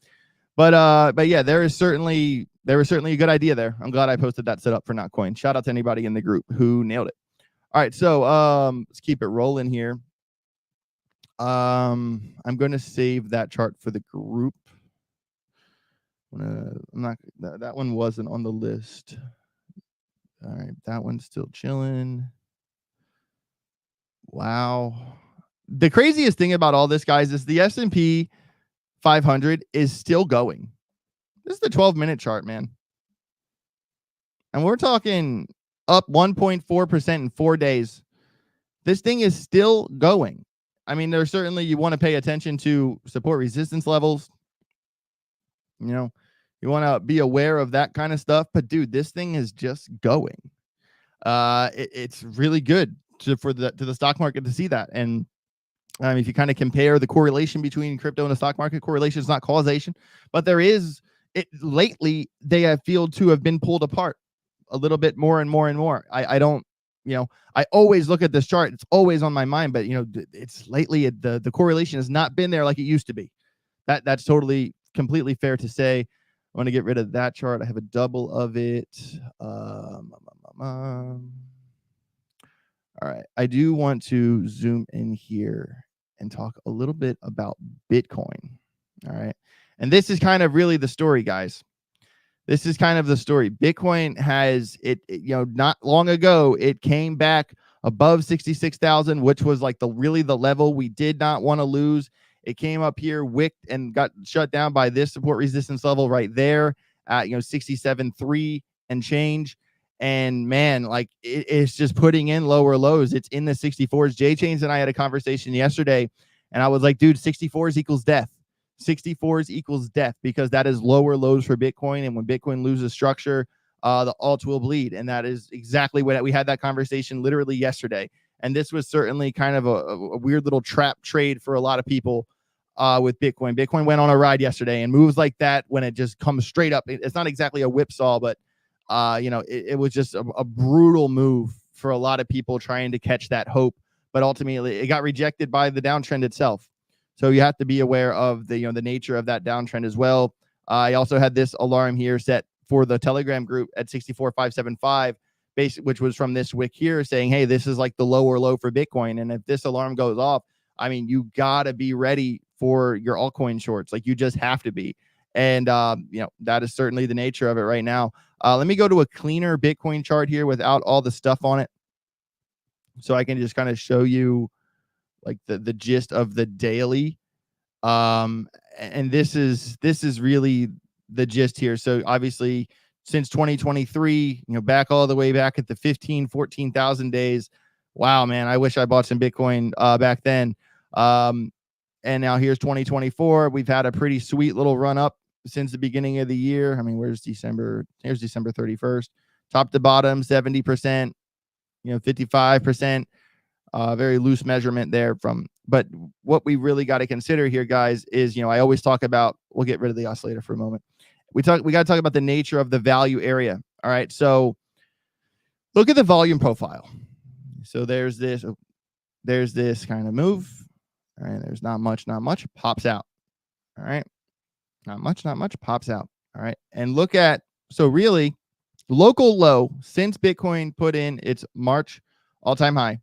but yeah, there was certainly a good idea there. I'm glad I posted that setup for Notcoin. Shout out to anybody in the group who nailed it. All right, so let's keep it rolling here. I'm going to save that chart for the group. That one wasn't on the list. All right, that one's still chilling. Wow. The craziest thing about all this, guys, is the S&P 500 is still going. This is the 12-minute chart, man. And we're talking up 1.4% in 4 days. This thing is still going. I mean, there's certainly, you want to pay attention to support resistance levels. You want to be aware of that kind of stuff. But dude, this thing is just going. It's really good to the stock market to see that. And if you kind of compare the correlation between crypto and the stock market, correlation is not causation, but there is it lately. They have feel to have been pulled apart a little bit more and more and more. I don't, I always look at this chart. It's always on my mind, but it's lately the correlation has not been there like it used to be. That's totally completely fair to say. I want to get rid of that chart. I have a double of it. All right. I do want to zoom in here and talk a little bit about Bitcoin. All right. And this is kind of really the story, guys. This is kind of the story. Bitcoin has not long ago, it came back above 66,000, which was like the level we did not want to lose. It came up here, wicked, and got shut down by this support resistance level right there at 67.3 and change. And man, like it's just putting in lower lows. It's in the 64s. Jay Chains and I had a conversation yesterday, and I was like, dude, 64s equals death. 64s equals death, because that is lower lows for Bitcoin. And when Bitcoin loses structure, the alts will bleed. And that is exactly what we had that conversation literally yesterday. And this was certainly kind of a weird little trap trade for a lot of people with Bitcoin. Bitcoin went on a ride yesterday, and moves like that, when it just comes straight up, it's not exactly a whipsaw, but it was just a brutal move for a lot of people trying to catch that hope. But ultimately, it got rejected by the downtrend itself. So you have to be aware of the nature of that downtrend as well. I also had this alarm here set for the Telegram group at 64,575, which was from this wick here, saying, hey, this is like the lower low for Bitcoin. And if this alarm goes off, I mean, you got to be ready for your altcoin shorts. Like, you just have to be. And, that is certainly the nature of it right now. Let me go to a cleaner Bitcoin chart here without all the stuff on it, so I can just kind of show you like the gist of the daily. And this is really the gist here. So obviously, since 2023, back all the way back at the 14,000 days. Wow, man, I wish I bought some Bitcoin back then. And now here's 2024. We've had a pretty sweet little run up since the beginning of the year. I mean, where's December? Here's December 31st. Top to bottom, 70%, 55%. Very loose measurement there but what we really got to consider here, guys, is, I always talk about, we'll get rid of the oscillator for a moment. We got to talk about the nature of the value area. All right. So look at the volume profile. So there's this kind of move. All right. There's not much, pops out. All right. Not much, pops out. All right. And look at, so really local low since Bitcoin put in its March all-time high.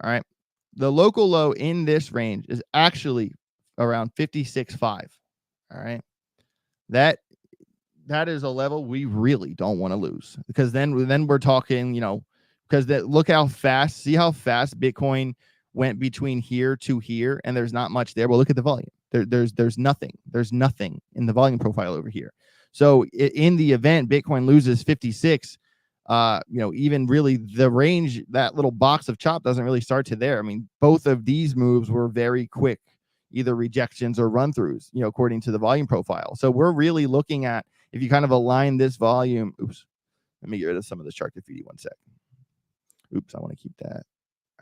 All right. The local low in this range is actually around 56.5. All right. That is a level we really don't want to lose, because then we're talking, because look how fast, see how fast Bitcoin went between here to here, and there's not much there. Well, look at the volume. There's nothing. There's nothing in the volume profile over here. So in the event Bitcoin loses 56, even really the range, that little box of chop doesn't really start to there. I mean, both of these moves were very quick, either rejections or run throughs, according to the volume profile. So we're really looking at, if you kind of align this volume, let me get rid of some of this chart graffiti 1 sec. I want to keep that.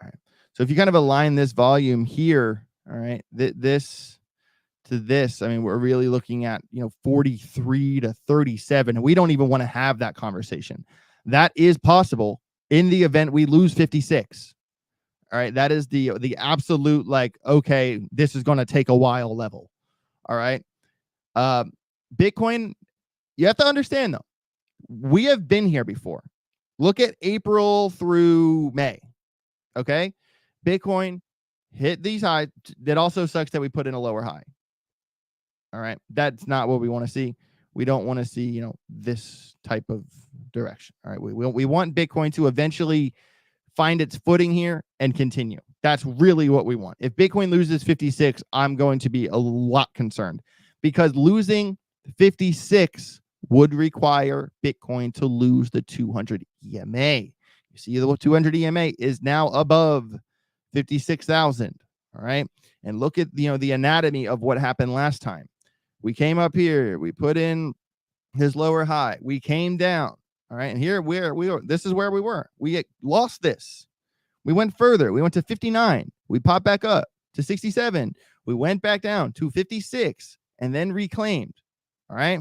All right. So if you kind of align this volume here, all right, this to this, I mean, we're really looking at, 43 to 37. And we don't even want to have that conversation. That is possible in the event we lose 56. All right. That is the absolute, like, okay, this is going to take a while level. All right. Bitcoin, you have to understand, though, we have been here before. Look at April through May. Okay. Bitcoin hit these highs. That also sucks that we put in a lower high. All right. That's not what we want to see. We don't want to see, this type of direction. All right. We want Bitcoin to eventually find its footing here and continue. That's really what we want. If Bitcoin loses 56, I'm going to be a lot concerned, because losing 56 would require Bitcoin to lose the 200 EMA. You see, the 200 EMA is now above 56,000. All right. And look at, the anatomy of what happened last time. We came up here, we put in his lower high, we came down. All right. And here we are. This is where we were. We lost this. We went further. We went to 59. We popped back up to 67. We went back down to 56 and then reclaimed. All right.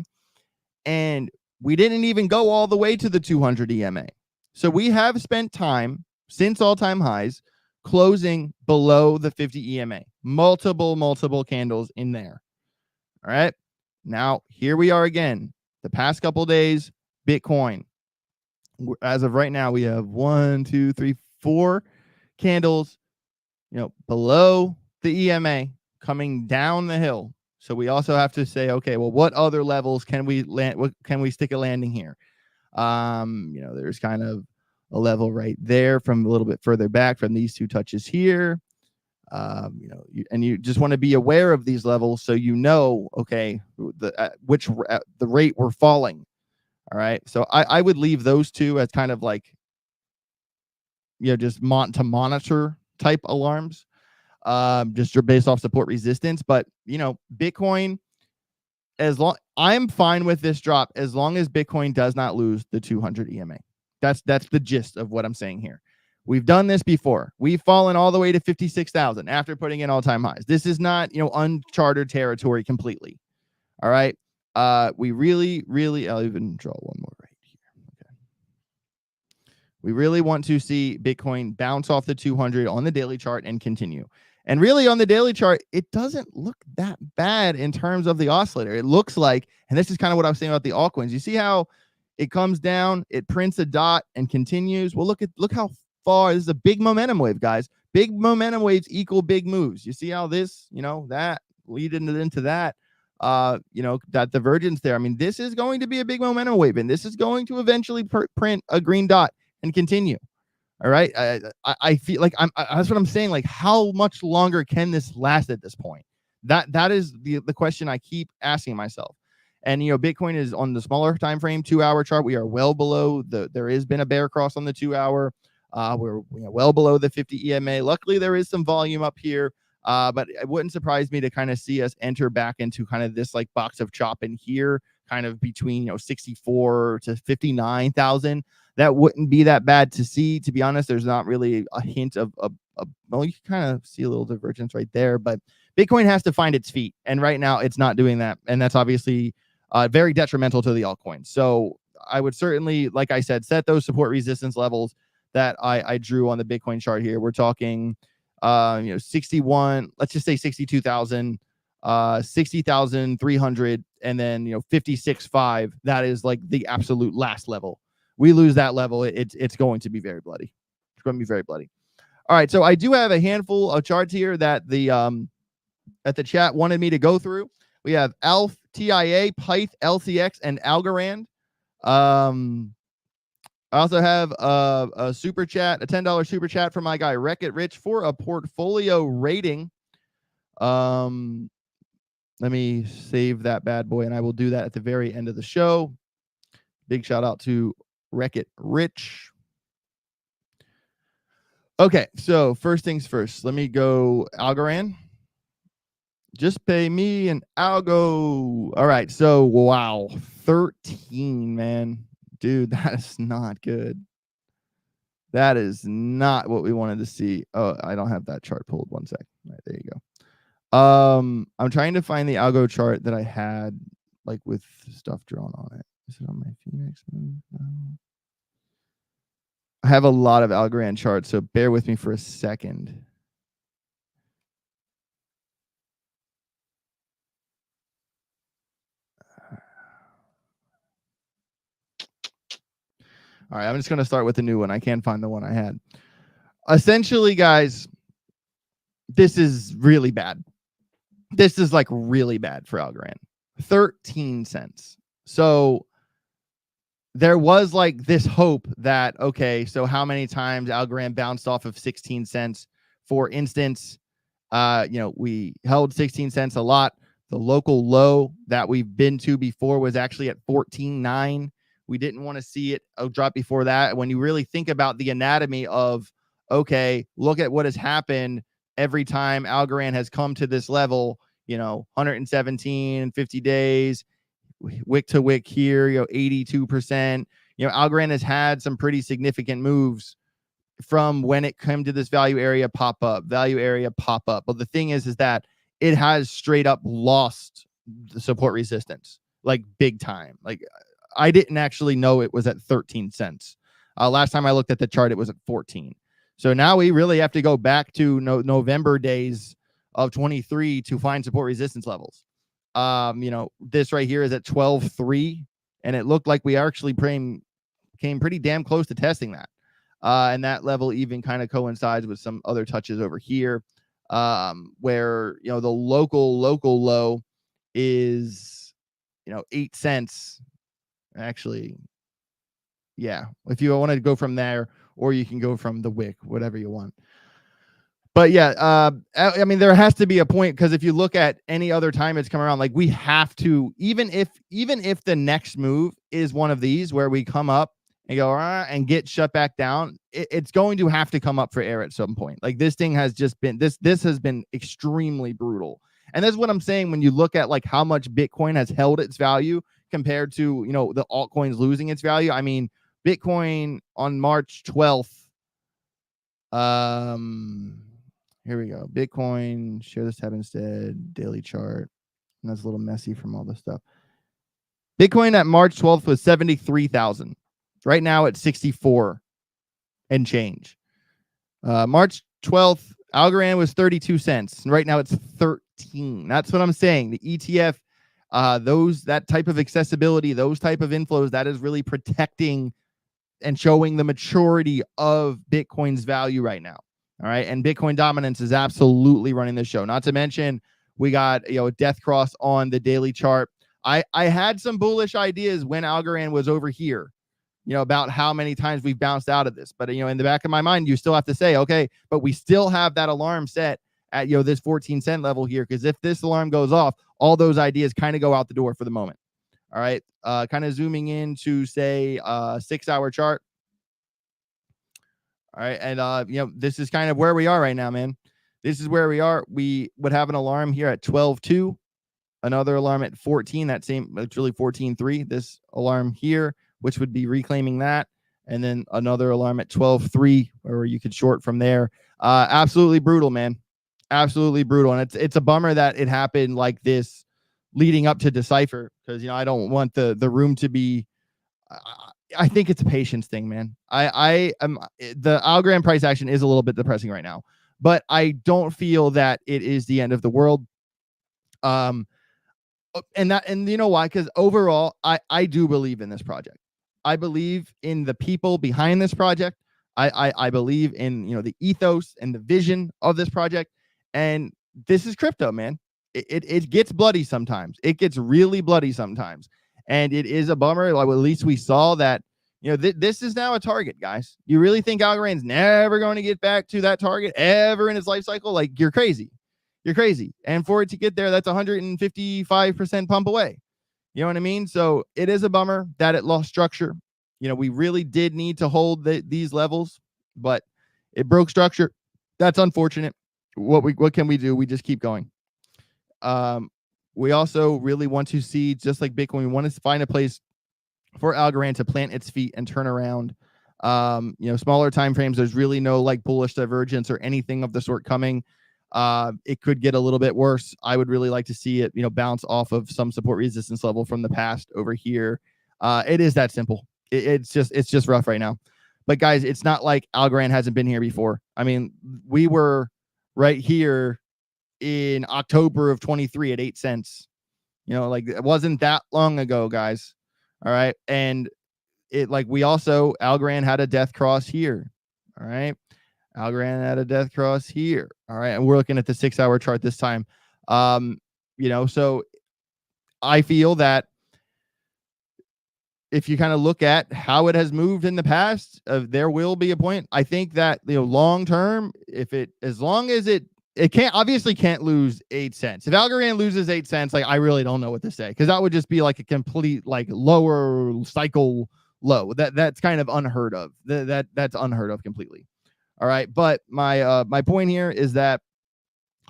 And we didn't even go all the way to the 200 EMA. So we have spent time since all-time highs closing below the 50 EMA. Multiple candles in there. All right. Now, here we are again. The past couple days, Bitcoin. As of right now, we have 1, 2, 3, 4 candles, below the EMA, coming down the hill. So we also have to say, okay, well, what other levels can we land? What can we stick a landing here? There's kind of a level right there from a little bit further back from these two touches here. And you just want to be aware of these levels, so okay, the rate we're falling. All right. So I would leave those two as kind of like, just to monitor type alarms, just based off support resistance. But, Bitcoin, I'm fine with this drop as long as Bitcoin does not lose the 200 EMA. That's the gist of what I'm saying here. We've done this before. We've fallen all the way to 56,000 after putting in all-time highs. This is not, uncharted territory completely. All right. We really, I'll even draw one more right here. Okay. We really want to see Bitcoin bounce off the 200 on the daily chart and continue. And really on the daily chart, it doesn't look that bad in terms of the oscillator. It looks like, and this is kind of what I was saying about the altcoins. You see how it comes down, it prints a dot and continues. Well, look how far. This is a big momentum wave, guys. Big momentum waves equal big moves. You see how this, that lead into that, that divergence there. I mean, this is going to be a big momentum wave, and this is going to eventually print a green dot and continue. All right. I feel like that's what I'm saying. Like, how much longer can this last at this point? That is the question I keep asking myself. And, Bitcoin is on the smaller time frame, 2-hour chart. We are well below there has been a bear cross on the 2-hour. We're well below the 50 EMA. Luckily, there is some volume up here. But it wouldn't surprise me to kind of see us enter back into kind of this like box of chop in here, kind of between 64 to 59,000. That wouldn't be that bad to see. To be honest, there's not really a hint of well, you can kind of see a little divergence right there, but Bitcoin has to find its feet, and right now it's not doing that, and that's obviously very detrimental to the altcoins. So I would certainly, like I said, set those support resistance levels that I drew on the Bitcoin chart here. We're talking 61, let's just say 62,000, 60,300, and then 56.5. That is like the absolute last level. We lose that level, it's going to be very bloody. It's going to be very bloody. All right, so I do have a handful of charts here that the chat wanted me to go through. We have ALF, TIA, Pyth, LCX, and Algorand. I also have a super chat, a $10 super chat from my guy Wreck-It Rich for a portfolio rating. Let me save that bad boy, and I will do that at the very end of the show. Big shout out to Wreck-It Rich. Okay, so first things first, let me go Algorand. Just pay me an algo. All right, so wow, 13, man. Dude, that is not good. That is not what we wanted to see. Oh, I don't have that chart pulled. One sec. All right, there you go. I'm trying to find the algo chart that I had, like with stuff drawn on it. Is it on my Phemex? No. I have a lot of Algorand charts, so bear with me for a second. All right, I'm just going to start with the new one. I can't find the one I had. Essentially, guys, this is really bad. This is like really bad for Algorand. 13 cents. So there was like this hope that, okay, so how many times Algorand bounced off of 16 cents? For instance, we held 16 cents a lot. The local low that we've been to before was actually at 14.9. We didn't want to see it drop before that. When you really think about the anatomy of, okay, look at what has happened every time Algorand has come to this level, 117, 50 days, wick to wick here, 82%. Algorand has had some pretty significant moves from when it came to this value area pop up. But the thing is that it has straight up lost the support resistance, like big time. Like I didn't actually know it was at 13 cents. Last time I looked at the chart, it was at 14. So now we really have to go back to November days of 23 to find support resistance levels. This right here is at 12.3, and it looked like we actually came pretty damn close to testing that. And that level even kind of coincides with some other touches over here, where, the local low is, 8 cents. Actually, yeah, if you want to go from there, or you can go from the wick, whatever you want. But yeah, I mean, there has to be a point, because if you look at any other time it's come around, like we have to, even if the next move is one of these where we come up and go and get shut back down, it's going to have to come up for air at some point. Like this thing has just been this has been extremely brutal, and that's what I'm saying when you look at like how much Bitcoin has held its value compared to the altcoins losing its value. I mean, Bitcoin on March 12th. Here we go. Bitcoin, share this tab instead, daily chart. And that's a little messy from all this stuff. Bitcoin at March 12th was 73,000. Right now it's 64 and change. March 12th, Algorand was 32 cents. And right now it's 13. That's what I'm saying. The ETF, that type of accessibility, those type of inflows, that is really protecting and showing the maturity of Bitcoin's value right now. All right. And Bitcoin dominance is absolutely running the show. Not to mention, we got a death cross on the daily chart. I had some bullish ideas when Algorand was over here, about how many times we've bounced out of this. But, in the back of my mind, you still have to say, okay, but we still have that alarm set at, this 14-cent level here. Because if this alarm goes off, all those ideas kind of go out the door for the moment. All right. Kind of zooming in to say 6-hour chart. All right. And, this is kind of where we are right now, man. This is where we are. We would have an alarm here at 12.2, another alarm at 14. That same, it's really 14.3. This alarm here, which would be reclaiming that. And then another alarm at 12.3, where you could short from there. Absolutely brutal, man. Absolutely brutal. And it's a bummer that it happened like this leading up to Decipher, because, I don't want the room to be, I think it's a patience thing, man. I am, the Algorand price action is a little bit depressing right now, but I don't feel that it is the end of the world. And you know why? Because overall, I do believe in this project. I believe in the people behind this project. I believe in, the ethos and the vision of this project. And this is crypto, man. It gets bloody sometimes. It gets really bloody sometimes. And it is a bummer. Like, at least we saw that, this is now a target, guys. You really think Algorand's never going to get back to that target ever in its life cycle? Like, you're crazy. You're crazy. And for it to get there, that's 155% pump away. You know what I mean? So it is a bummer that it lost structure. We really did need to hold these levels, but it broke structure. That's unfortunate. What can we do? We just keep going. We also really want to see, just like Bitcoin, we want to find a place for Algorand to plant its feet and turn around. Smaller time frames, there's really no like bullish divergence or anything of the sort coming. It could get a little bit worse. I would really like to see it, bounce off of some support resistance level from the past over here. It is that simple. It's just rough right now. But guys, it's not like Algorand hasn't been here before. I mean, we were right here in October of 23 at 8 cents. Like, it wasn't that long ago, guys. All right. And Algorand had a death cross here. All right. Algorand had a death cross here. All right. And we're looking at the 6-hour chart this time. So I feel that if you kind of look at how it has moved in the past, there will be a point. I think that, long term, as long as it can't lose 8 cents. If Algorand loses 8 cents, like, I really don't know what to say, because that would just be like a complete, like, lower cycle low. That's kind of unheard of. That's unheard of completely. All right. But my point here is that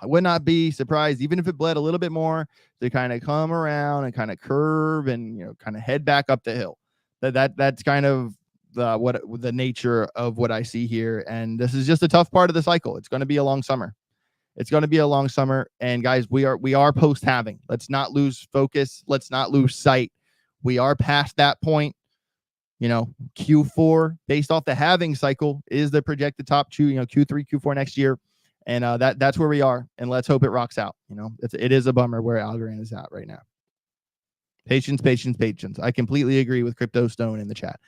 I would not be surprised, even if it bled a little bit more, to kind of come around and kind of curve and, kind of head back up the hill. That's kind of the nature of what I see here. And this is just a tough part of the cycle. It's going to be a long summer. It's going to be a long summer. And guys, we are post halving. Let's not lose focus. Let's not lose sight. We are past that point. Q4, based off the halving cycle, is the projected top two, Q3, Q4 next year. And that's where we are. And let's hope it rocks out. It is a bummer where Algorand is at right now. Patience, patience, patience. I completely agree with Crypto Stone in the chat.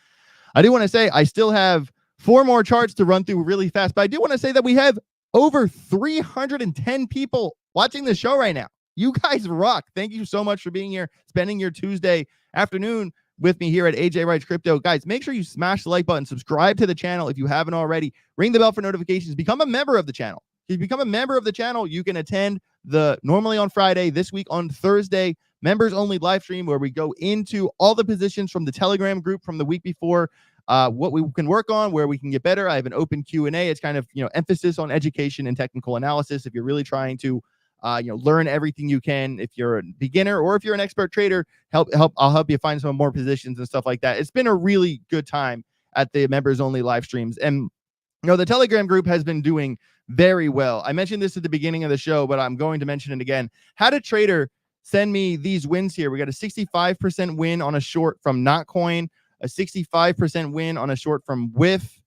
I do want to say I still have 4 more charts to run through really fast, but I do want to say that we have over 310 people watching the show right now. You guys rock. Thank you so much for being here, spending your Tuesday afternoon with me here at AJ Writes Crypto. Guys, make sure you smash the like button, subscribe to the channel if you haven't already, ring the bell for notifications, become a member of the channel. you become a member of the channel, you can attend the normally on Friday, this week on Thursday, members only live stream where we go into all the positions from the Telegram group from the week before, what we can work on, where we can get better. I have an open Q&A. It's kind of, emphasis on education and technical analysis. If you're really trying to, learn everything you can, if you're a beginner or if you're an expert trader, I'll help you find some more positions and stuff like that. It's been a really good time at the members only live streams. And, the Telegram group has been doing very well. I mentioned this at the beginning of the show, but I'm going to mention it again. Had a trader send me these wins here. We got a 65% win on a short from Notcoin, a 65% win on a short from Whiff,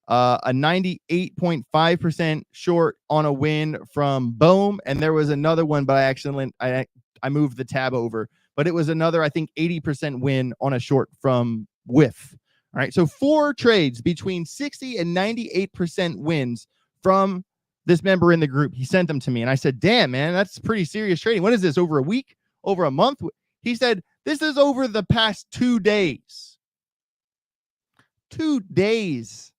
a 98.5% short on a win from Boom, and there was another one, but I moved the tab over, but it was another, I think, 80% win on a short from Whiff. All right, so 4 trades between 60 and 98% wins from this member in the group. He sent them to me, and I said, damn, man, that's pretty serious trading. What is this, over a week? Over a month? He said, this is over the past 2 days. 2 days.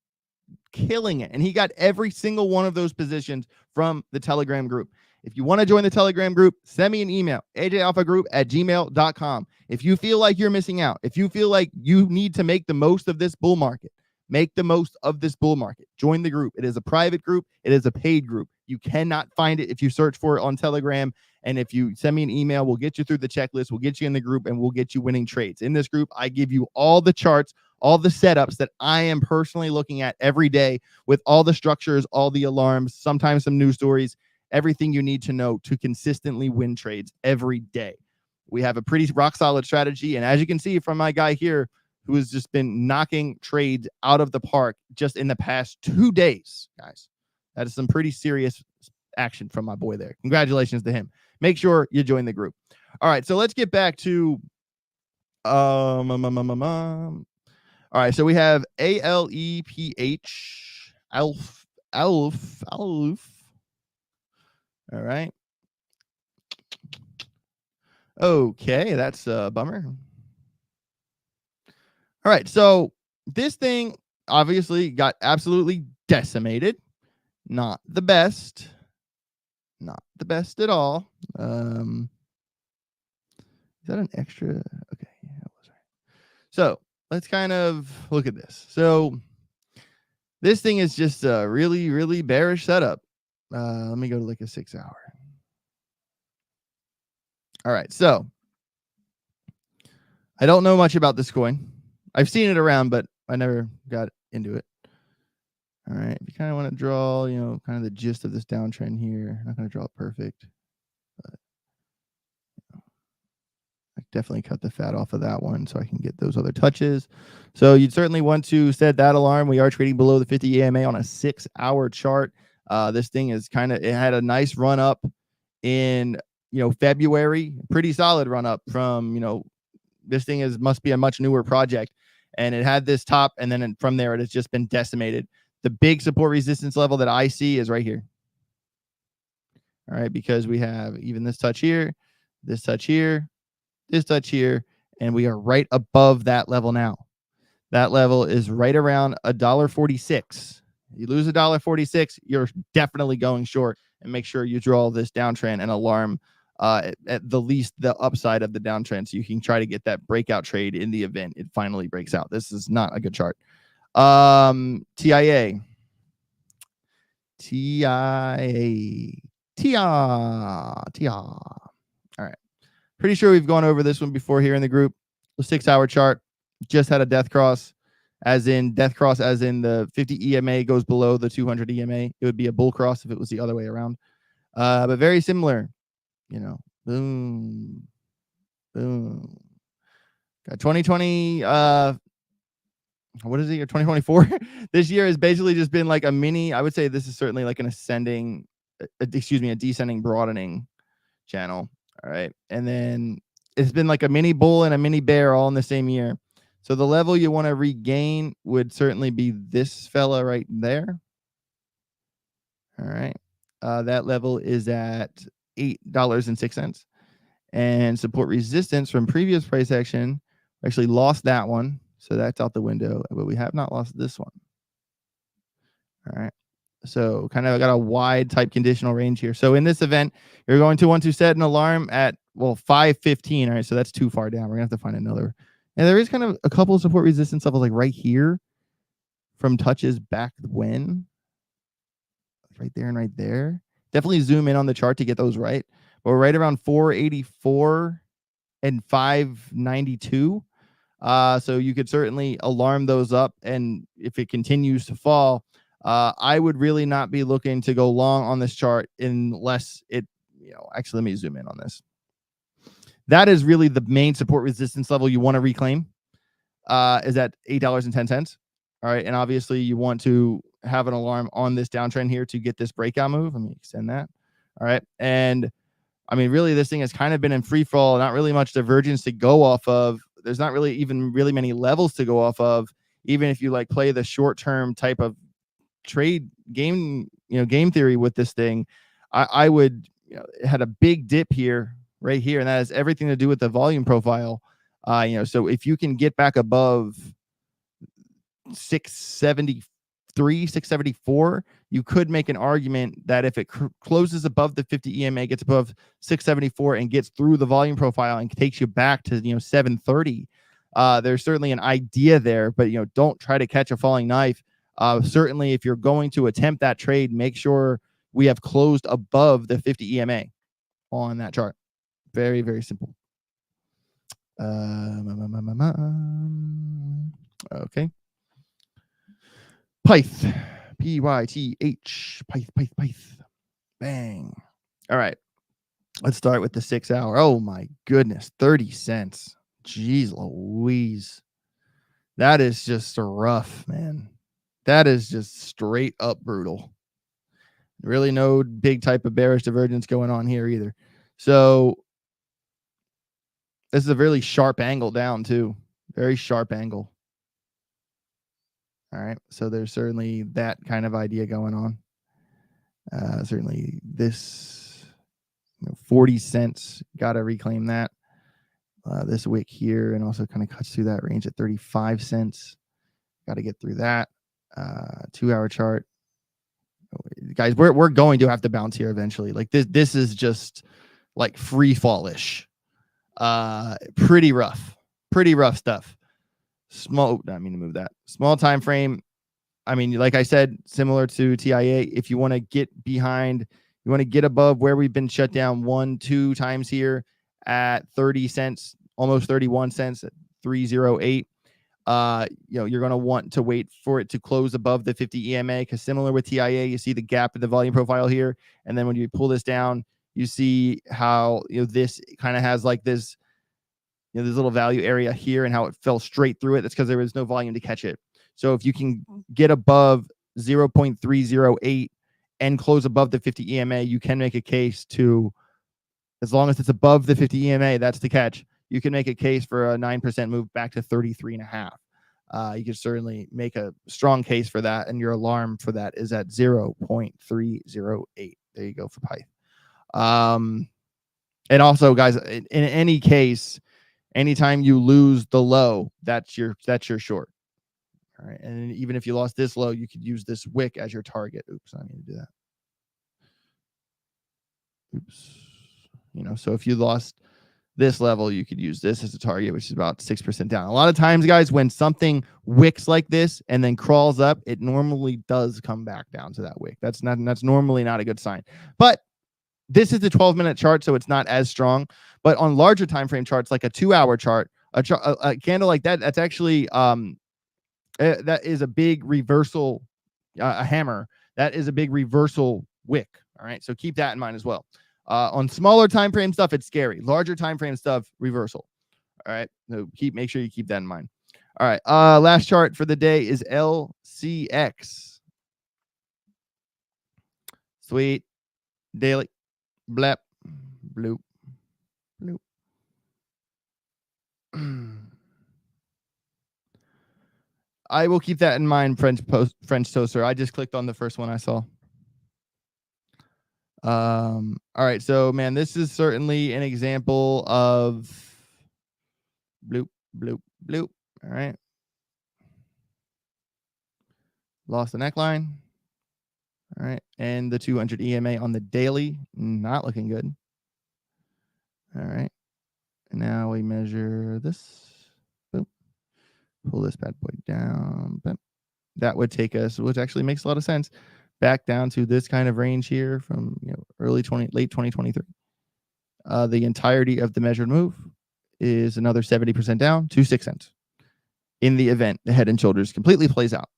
Killing it. And he got every single one of those positions from the Telegram group. If you want to join the Telegram group, send me an email, ajalphagroup@gmail.com. If you feel like you're missing out, if you feel like you need to make the most of this bull market, make the most of this bull market. Join the group. It is a private group. It is a paid group. You cannot find it if you search for it on Telegram. And if you send me an email, we'll get you through the checklist. We'll get you in the group, and we'll get you winning trades. In this group, I give you all the charts, all the setups that I am personally looking at every day with all the structures, all the alarms, sometimes some news stories, everything you need to know to consistently win trades every day. We have a pretty rock solid strategy. And as you can see from my guy here, who has just been knocking trades out of the park just in the past 2 days, guys, that is some pretty serious action from my boy there. Congratulations to him. Make sure you join the group. All right, so let's get back to all right, so we have ALEPH, ALF. All right. Okay, that's a bummer. All right, so this thing obviously got absolutely decimated. Not the best. Not the best at all. Is that an extra? Okay, yeah, that was right. So let's kind of look at this. So this thing is just a really, really bearish setup. Let me go to like a 6 hour. All right, so I don't know much about this coin. I've seen it around, but I never got into it. All right, if you kind of want to draw, kind of the gist of this downtrend here, I'm not going to draw it perfect, but I definitely cut the fat off of that one so I can get those other touches. So you'd certainly want to set that alarm. We are trading below the 50 EMA on a 6 hour chart. This thing is it had a nice run up in, February, pretty solid run up from, this thing must be a much newer project, and it had this top, and then from there it has just been decimated. The big support resistance level that I see is right here. All right, because we have even this touch here, this touch here, this touch here, and we are right above that level now. That level is right around $1.46. You lose $1.46, you're definitely going short, and make sure you draw this downtrend and alarm at the least the upside of the downtrend, so you can try to get that breakout trade in the event it finally breaks out. This is not a good chart. TIA. All right. Pretty sure we've gone over this one before here in the group. The 6 hour chart just had a death cross, as in the 50 EMA goes below the 200 EMA. It would be a bull cross if it was the other way around. But very similar, boom, boom. Got 2020, what is it, year 2024? This year has basically just been like a mini, I would say this is certainly like an a descending broadening channel. All right. And then it's been like a mini bull and a mini bear all in the same year. So the level you want to regain would certainly be this fella right there. All right. That level is at $8.06. And support resistance from previous price action, actually lost that one. So that's out the window, but we have not lost this one. All right. So kind of got a wide type conditional range here. So in this event, you're going to want to set an alarm at, well, 5:15. All right, so that's too far down. We're gonna have to find another. And there is kind of a couple of support resistance levels like right here from touches back when. Right there and right there. Definitely zoom in on the chart to get those right. But we're right around 484 and 592. So you could certainly alarm those up. And if it continues to fall, I would really not be looking to go long on this chart unless it, actually, let me zoom in on this. That is really the main support resistance level you want to reclaim, is at $8.10. All right. And obviously you want to have an alarm on this downtrend here to get this breakout move. Let me extend that. All right. And I mean, really, this thing has kind of been in free fall, not really much divergence to go off of. There's not really even really many levels to go off of, even if you like play the short-term type of trade game, game theory with this thing. I would, it had a big dip here, right here, and that has everything to do with the volume profile. So if you can get back above 673, 674, you could make an argument that if it closes above the 50 EMA, gets above 674 and gets through the volume profile and takes you back to 730, there's certainly an idea there, but don't try to catch a falling knife. Certainly if you're going to attempt that trade, make sure we have closed above the 50 EMA on that chart. Very, very simple. Okay. Pyth, Pyth, Pyth. Bang. All right. Let's start with the 6 hour. Oh my goodness. 30 cents. Jeez Louise. That is just rough, man. That is just straight up brutal. Really no big type of bearish divergence going on here either. So this is a really sharp angle down too. Very sharp angle. All right. So there's certainly that kind of idea going on. Certainly this 40 cents, got to reclaim that. This wick here, and also kind of cuts through that range at 35 cents. Got to get through that. 2 hour chart. Guys, we're going to have to bounce here eventually. Like this is just like free fallish. Pretty rough stuff. Small, I mean to move that. Small time frame. I mean, like I said, similar to TIA, if you want to get behind, you want to get above where we've been shut down 1-2 times here at 30 cents, almost 31 cents at 308. You're going to want to wait for it to close above the 50 EMA, because similar with TIA, you see the gap in the volume profile here. And then when you pull this down, you see how, this kind of has like this, this little value area here and how it fell straight through it. That's because there was no volume to catch it. So if you can get above 0.308 and close above the 50 EMA, you can make a case to, as long as it's above the 50 EMA, that's the catch. You can make a case for a 9% move back to 33.5. You can certainly make a strong case for that, and your alarm for that is at 0.308. There you go for Pyth. And also, guys, in any case, anytime you lose the low, that's your short. All right. And even if you lost this low, you could use this wick as your target. Oops, I need to do that. Oops. So if you lost this level, you could use this as a target, which is about 6% down. A lot of times, guys, when something wicks like this and then crawls up, it normally does come back down to that wick. That's normally not a good sign. But this is the 12-minute chart, so it's not as strong. But on larger time frame charts, like a 2 hour chart, a candle like that, that's actually that is a big reversal, a hammer. That is a big reversal wick. All right, so keep that in mind as well. On smaller time frame stuff, it's scary. Larger time frame stuff, reversal. All right, so make sure you keep that in mind. All right, last chart for the day is LCX. Sweet daily, blep, bloop, bloop. I will keep that in mind, French toaster. I just clicked on the first one I saw. All right, so man, this is certainly an example of bloop, bloop, bloop. All right. Lost the neckline. All right. And the 200 EMA on the daily, not looking good. All right. And now we measure this. Boom. Pull this bad boy down. Boom. That would take us, which actually makes a lot of sense, back down to this kind of range here from late 2023. The entirety of the measured move is another 70% down to 6 cents. In the event the head and shoulders completely plays out.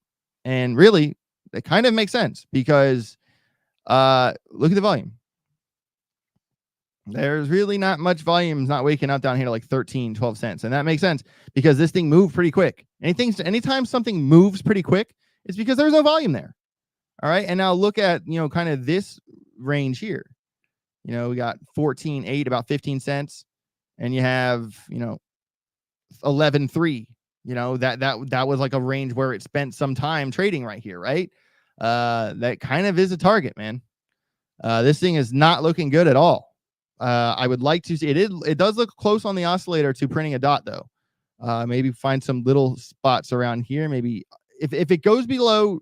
And really, it kind of makes sense because look at the volume. There's really not much volume not waking up down here to like 13, 12 cents. And that makes sense because this thing moved pretty quick. Anytime something moves pretty quick, it's because there's no volume there. All right. And now look at, kind of this range here. We got 14.8, about 15 cents. And you have, 11.3. That was like a range where it spent some time trading right here, right? That kind of is a target, man. This thing is not looking good at all. I would like to see it does look close on the oscillator to printing a dot though. Maybe find some little spots around here. Maybe if it goes below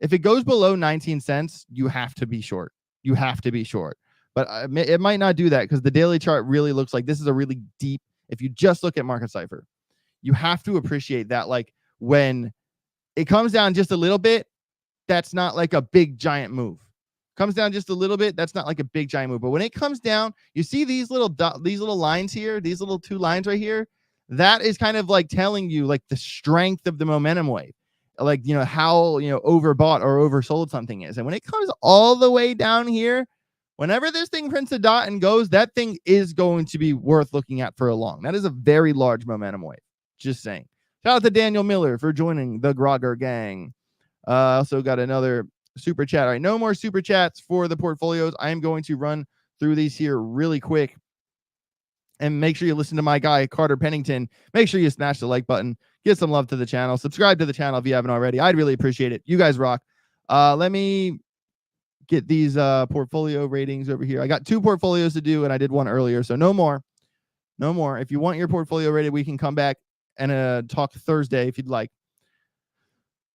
19 cents, you have to be short. You have to be short. But it might not do that because the daily chart really looks like this is a really deep. If you just look at Market Cipher, you have to appreciate that. Like when it comes down just a little bit, that's not like a big giant move. Comes down just a little bit, that's not like a big giant move. But when it comes down, you see these little lines here, these little 2 lines right here. That is kind of like telling you like the strength of the momentum wave, like how overbought or oversold something is. And when it comes all the way down here, whenever this thing prints a dot and goes, that thing is going to be worth looking at for a long. That is a very large momentum wave. Just saying. Shout out to Daniel Miller for joining the Grogger gang. Also got another super chat. All right, no more super chats for the portfolios. I am going to run through these here really quick. And make sure you listen to my guy, Carter Pennington. Make sure you smash the like button. Give some love to the channel. Subscribe to the channel if you haven't already. I'd really appreciate it. You guys rock. Let me get these portfolio ratings over here. I got 2 portfolios to do, and I did one earlier, so no more. No more. If you want your portfolio rated, we can come back and talk Thursday if you'd like.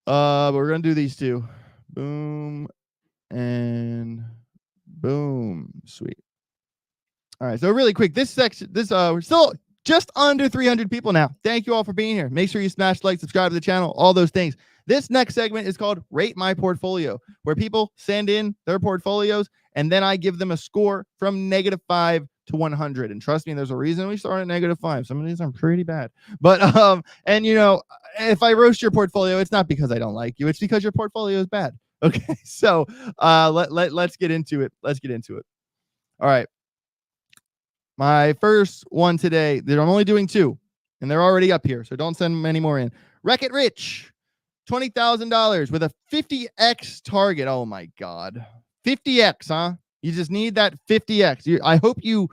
But we're going to do these 2. Boom and boom. Sweet. All right. So really quick, this section, we're still just under 300 people now. Thank you all for being here. Make sure you smash like, subscribe to the channel, all those things. This next segment is called Rate My Portfolio, where people send in their portfolios and then I give them a score from -5 to 100. And trust me, there's a reason we start at -5. Some of these are pretty bad. But and if I roast your portfolio, it's not because I don't like you. It's because your portfolio is bad. Okay. So let's get into it. Let's get into it. All right. My first one today, I'm only doing 2, and they're already up here, so don't send many more in. Wreck It Rich, $20,000 with a 50x target. Oh my God. 50x, huh? You just need that 50x. I hope you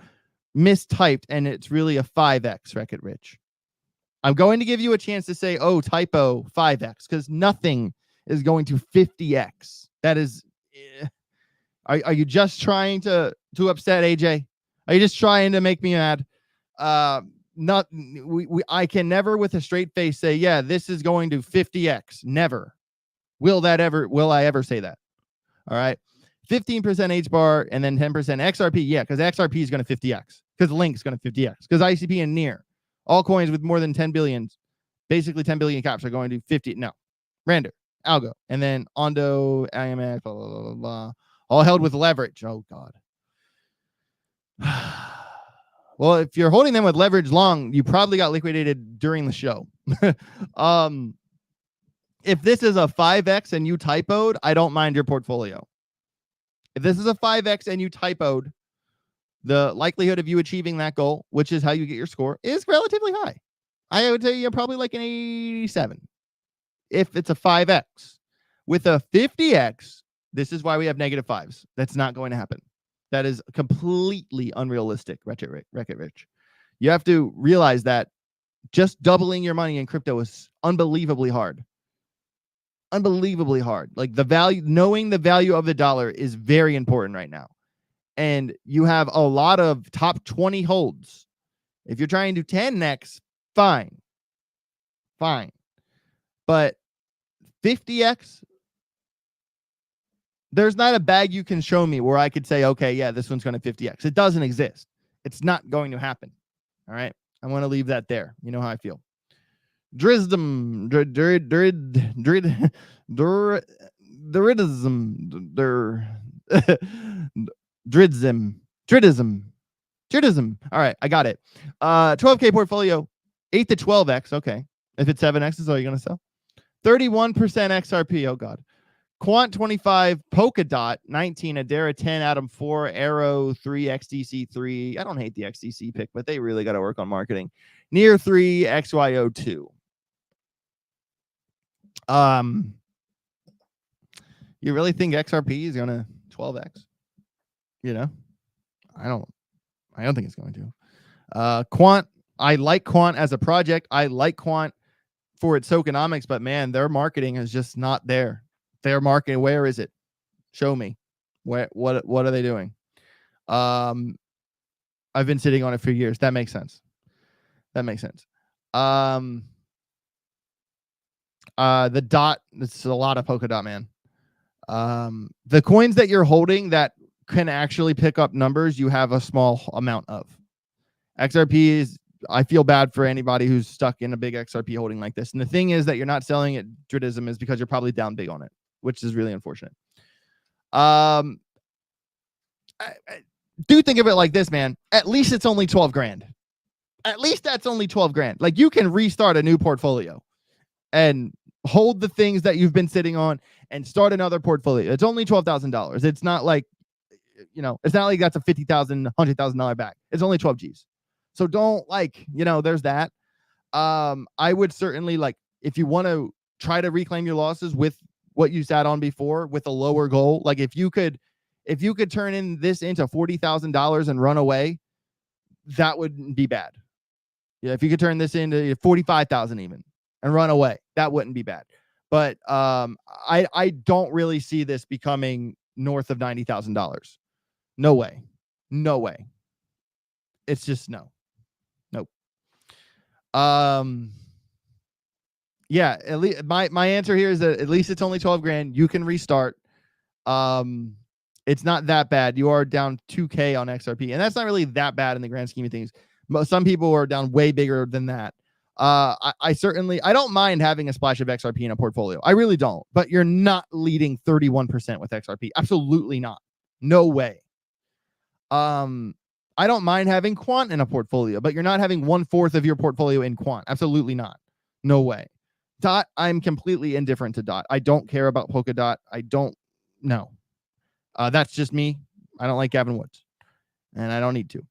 mistyped and it's really a 5x, Wreck It Rich. I'm going to give you a chance to say, oh, typo 5x, because nothing is going to 50x. That is, are you just trying to upset AJ? Are you just trying to make me mad? I can never with a straight face say, yeah, this is going to 50x. Never. Will I ever say that? All right. 15% H bar and then 10% XRP. Yeah, because XRP is going to 50x. Because Link is going to 50x. Because ICP and NEAR. All coins with more than 10 billion, basically 10 billion caps are going to 50. No. Random. Algo. And then Ondo, IMX, blah, blah, blah, blah. All held with leverage. Oh, God. Well, if you're holding them with leverage long, you probably got liquidated during the show. If this is a 5x and you typoed, I don't mind your portfolio. If this is a 5x and you typoed, the likelihood of you achieving that goal, which is how you get your score, is relatively high. I would say you're probably like an 87 if it's a 5x. With a 50x, this is why we have -5s. That's not going to happen. That is completely unrealistic, Wreck It Rich. You have to realize that just doubling your money in crypto is unbelievably hard. Unbelievably hard. Like knowing the value of the dollar is very important right now. And you have a lot of top 20 holds. If you're trying to 10x, fine. But 50x, There's not a bag you can show me where I could say, okay, yeah, this one's going to 50x. It doesn't exist. It's not going to happen. All right. I want to leave that there. You know how I feel. Drizdom, Dridism. All right, I got it. 12K portfolio, 8 to 12x. Okay. If it's 7x, is all you're going to sell. 31% XRP. Oh, God. Quant 25, Polkadot 19, Adara 10, Atom 4, Arrow 3, XDC 3. I don't hate the XDC pick, but they really got to work on marketing. Near 3, XYO 2. You really think XRP is going to 12x? You know, I don't think it's going to. Quant, I like Quant as a project. I like Quant for its tokenomics, but man, their marketing is just not there. Their marketing, where is it? Show me. What are they doing? I've been sitting on it for years. That makes sense. The dot, it's a lot of Polkadot, man. The coins that you're holding that can actually pick up numbers, you have a small amount of. XRP is, I feel bad for anybody who's stuck in a big XRP holding like this. And the thing is that you're not selling it Dridism is because you're probably down big on it, which is really unfortunate. I do think of it like this, man. At least it's only 12 grand. At least that's only 12 grand. Like, you can restart a new portfolio and hold the things that you've been sitting on and start another portfolio. It's only $12,000. It's not like, you know, it's not like that's a $50,000, $100,000 back. It's only 12 G's. So don't, like, you know, there's that. I would certainly, like, if you want to try to reclaim your losses with what you sat on before with a lower goal, like if you could turn in this into $40,000 and run away, that wouldn't be bad. Yeah, if you could turn this into 45,000 even and run away, that wouldn't be bad. But I don't really see this becoming north of $90,000. No way. It's just no. Nope. Yeah, at least my answer here is that at least it's only 12 grand. You can restart. It's not that bad. You are down 2K on XRP, and that's not really that bad in the grand scheme of things. Some people are down way bigger than that. I don't mind having a splash of XRP in a portfolio. I really don't. But you're not leading 31% with XRP. Absolutely not. No way. I don't mind having Quant in a portfolio, but you're not having 1/4 of your portfolio in Quant. Absolutely not. No way. Dot, I'm completely indifferent to Dot. I don't care about Polkadot. I don't know. That's just me. I don't like Gavin Woods, and I don't need to.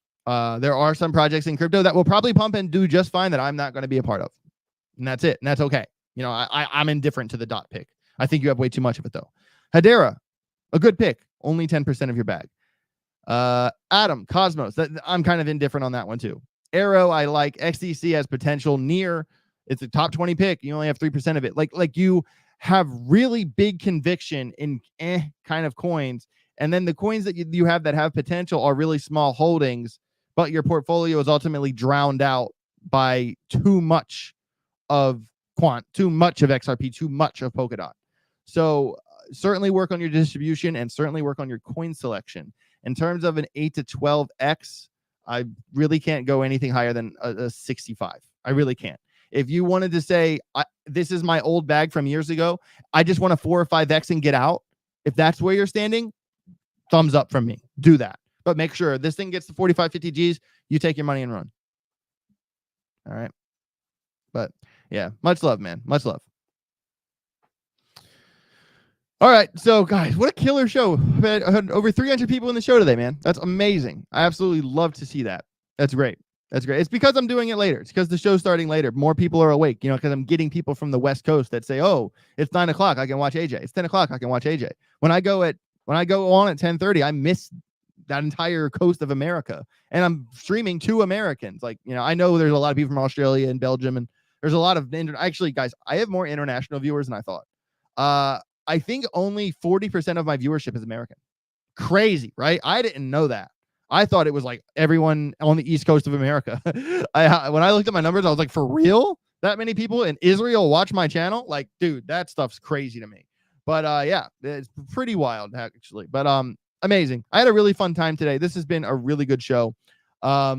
There are some projects in crypto that will probably pump and do just fine that I'm not going to be a part of. And that's it. And that's okay. You know, I'm indifferent to the Dot pick. I think you have way too much of it, though. Hedera, a good pick. Only 10% of your bag. Atom, Cosmos. I'm kind of indifferent on that one, too. Arrow, I like. XDC has potential. Near, it's a top 20 pick. You only have 3% of it. Like you have really big conviction in kind of coins. And then the coins that you have that have potential are really small holdings, but your portfolio is ultimately drowned out by too much of Quant, too much of XRP, too much of Polkadot. So certainly work on your distribution and certainly work on your coin selection. In terms of an 8 to 12x, I really can't go anything higher than a 65. I really can't. If you wanted to say, this is my old bag from years ago, I just want a 4 or 5x and get out. If that's where you're standing, thumbs up from me. Do that. But make sure this thing gets to 45, 50 G's, you take your money and run. All right. But yeah, much love, man. Much love. All right. So guys, what a killer show. I had over 300 people in the show today, man. That's amazing. I absolutely love to see that. That's great. That's great. It's because I'm doing it later. It's because the show's starting later. More people are awake, you know, because I'm getting people from the West Coast that say, oh, it's 9 o'clock. I can watch AJ. It's 10 o'clock. I can watch AJ. When I go on at 10:30, I miss that entire coast of America. And I'm streaming to Americans. Like, you know, I know there's a lot of people from Australia and Belgium, and there's a lot of actually, guys, I have more international viewers than I thought. I think only 40% of my viewership is American. Crazy, right? I didn't know that. I thought it was like everyone on the East Coast of America. When I looked at my numbers, I was like, for real? That many people in Israel watch my channel? Like, dude, that stuff's crazy to me. But yeah, it's pretty wild actually. But amazing. I had a really fun time today. This has been a really good show. I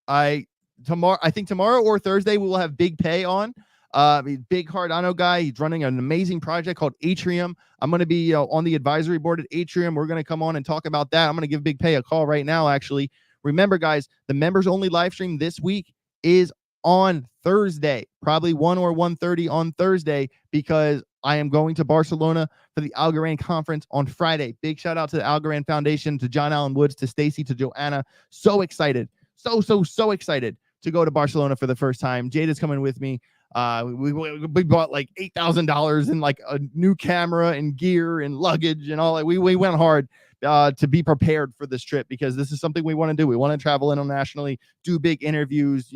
think tomorrow or Thursday we will have Big Pay on. He's a big Cardano guy. He's running an amazing project called Atrium. I'm going to be on the advisory board at Atrium. We're going to come on and talk about that. I'm going to give Big Pay a call right now, actually. Remember, guys, the members only live stream this week is on Thursday, probably 1 or 1:30 on Thursday, because I am going to Barcelona for the Algorand conference on Friday. Big shout out to the Algorand Foundation, to John Allen Woods, to Stacy, to Joanna. So excited. So excited to go to Barcelona for the first time. Jade is coming with me. We bought like $8,000 in like a new camera and gear and luggage and all that. We went hard to be prepared for this trip, because this is something we want to do. We want to travel internationally, do big interviews,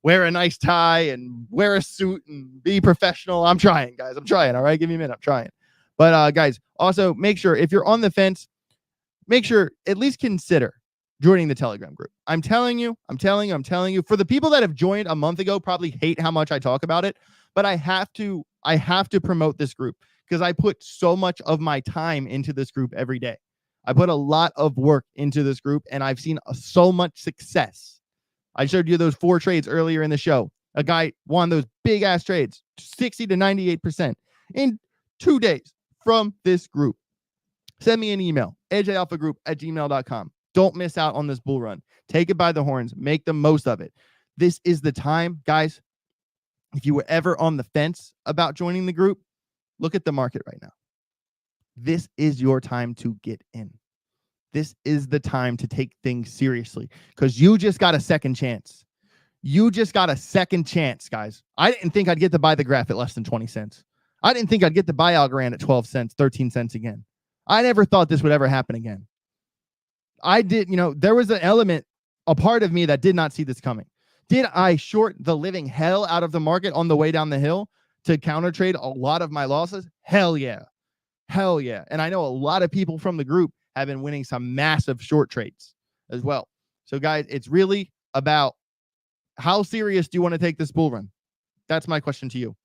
wear a nice tie and wear a suit and be professional. I'm trying, guys. I'm trying. All right. Give me a minute. I'm trying. But guys, also make sure, if you're on the fence, make sure at least consider joining the Telegram group. I'm telling you, for the people that have joined a month ago, probably hate how much I talk about it, but I have to promote this group, because I put so much of my time into this group every day. I put a lot of work into this group, and I've seen so much success. I showed you those 4 trades earlier in the show. A guy won those big ass trades, 60 to 98% in 2 days from this group. Send me an email, ajalphagroup@gmail.com. Don't miss out on this bull run. Take it by the horns. Make the most of it. This is the time, guys. If you were ever on the fence about joining the group, look at the market right now. This is your time to get in. This is the time to take things seriously, because you just got a second chance. You just got a second chance, guys. I didn't think I'd get to buy the graph at less than 20 cents. I didn't think I'd get to buy Algorand at 12 cents, 13 cents again. I never thought this would ever happen again. I did, there was an element, a part of me that did not see this coming. Did I short the living hell out of the market on the way down the hill to counter trade a lot of my losses? Hell yeah. Hell yeah. And I know a lot of people from the group have been winning some massive short trades as well. So guys, it's really about how serious do you want to take this bull run? That's my question to you.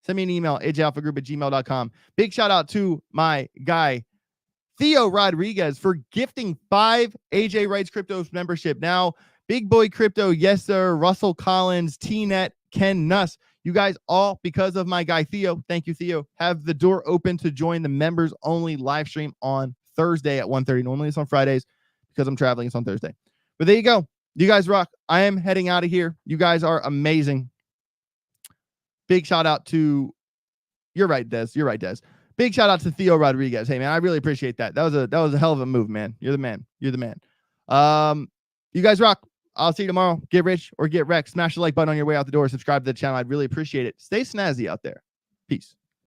Send me an email, ajalphagroup@gmail.com. Big shout out to my guy, Theo Rodriguez, for gifting 5 AJ Wrights Cryptos membership. Now, Big Boy Crypto, yes sir, Russell Collins, T-Net, Ken Nuss, you guys all, because of my guy Theo, thank you Theo, have the door open to join the members only live stream on Thursday at 1:30. Normally it's on Fridays, because I'm traveling, it's on Thursday. But there you go. You guys rock. I am heading out of here. You guys are amazing. Big shout out to, you're right, Des. Big shout out to Theo Rodriguez. Hey man, I really appreciate that. That was a hell of a move, man. You're the man. You guys rock. I'll see you tomorrow. Get rich or get wrecked. Smash the like button on your way out the door. Subscribe to the channel. I'd really appreciate it. Stay snazzy out there. Peace.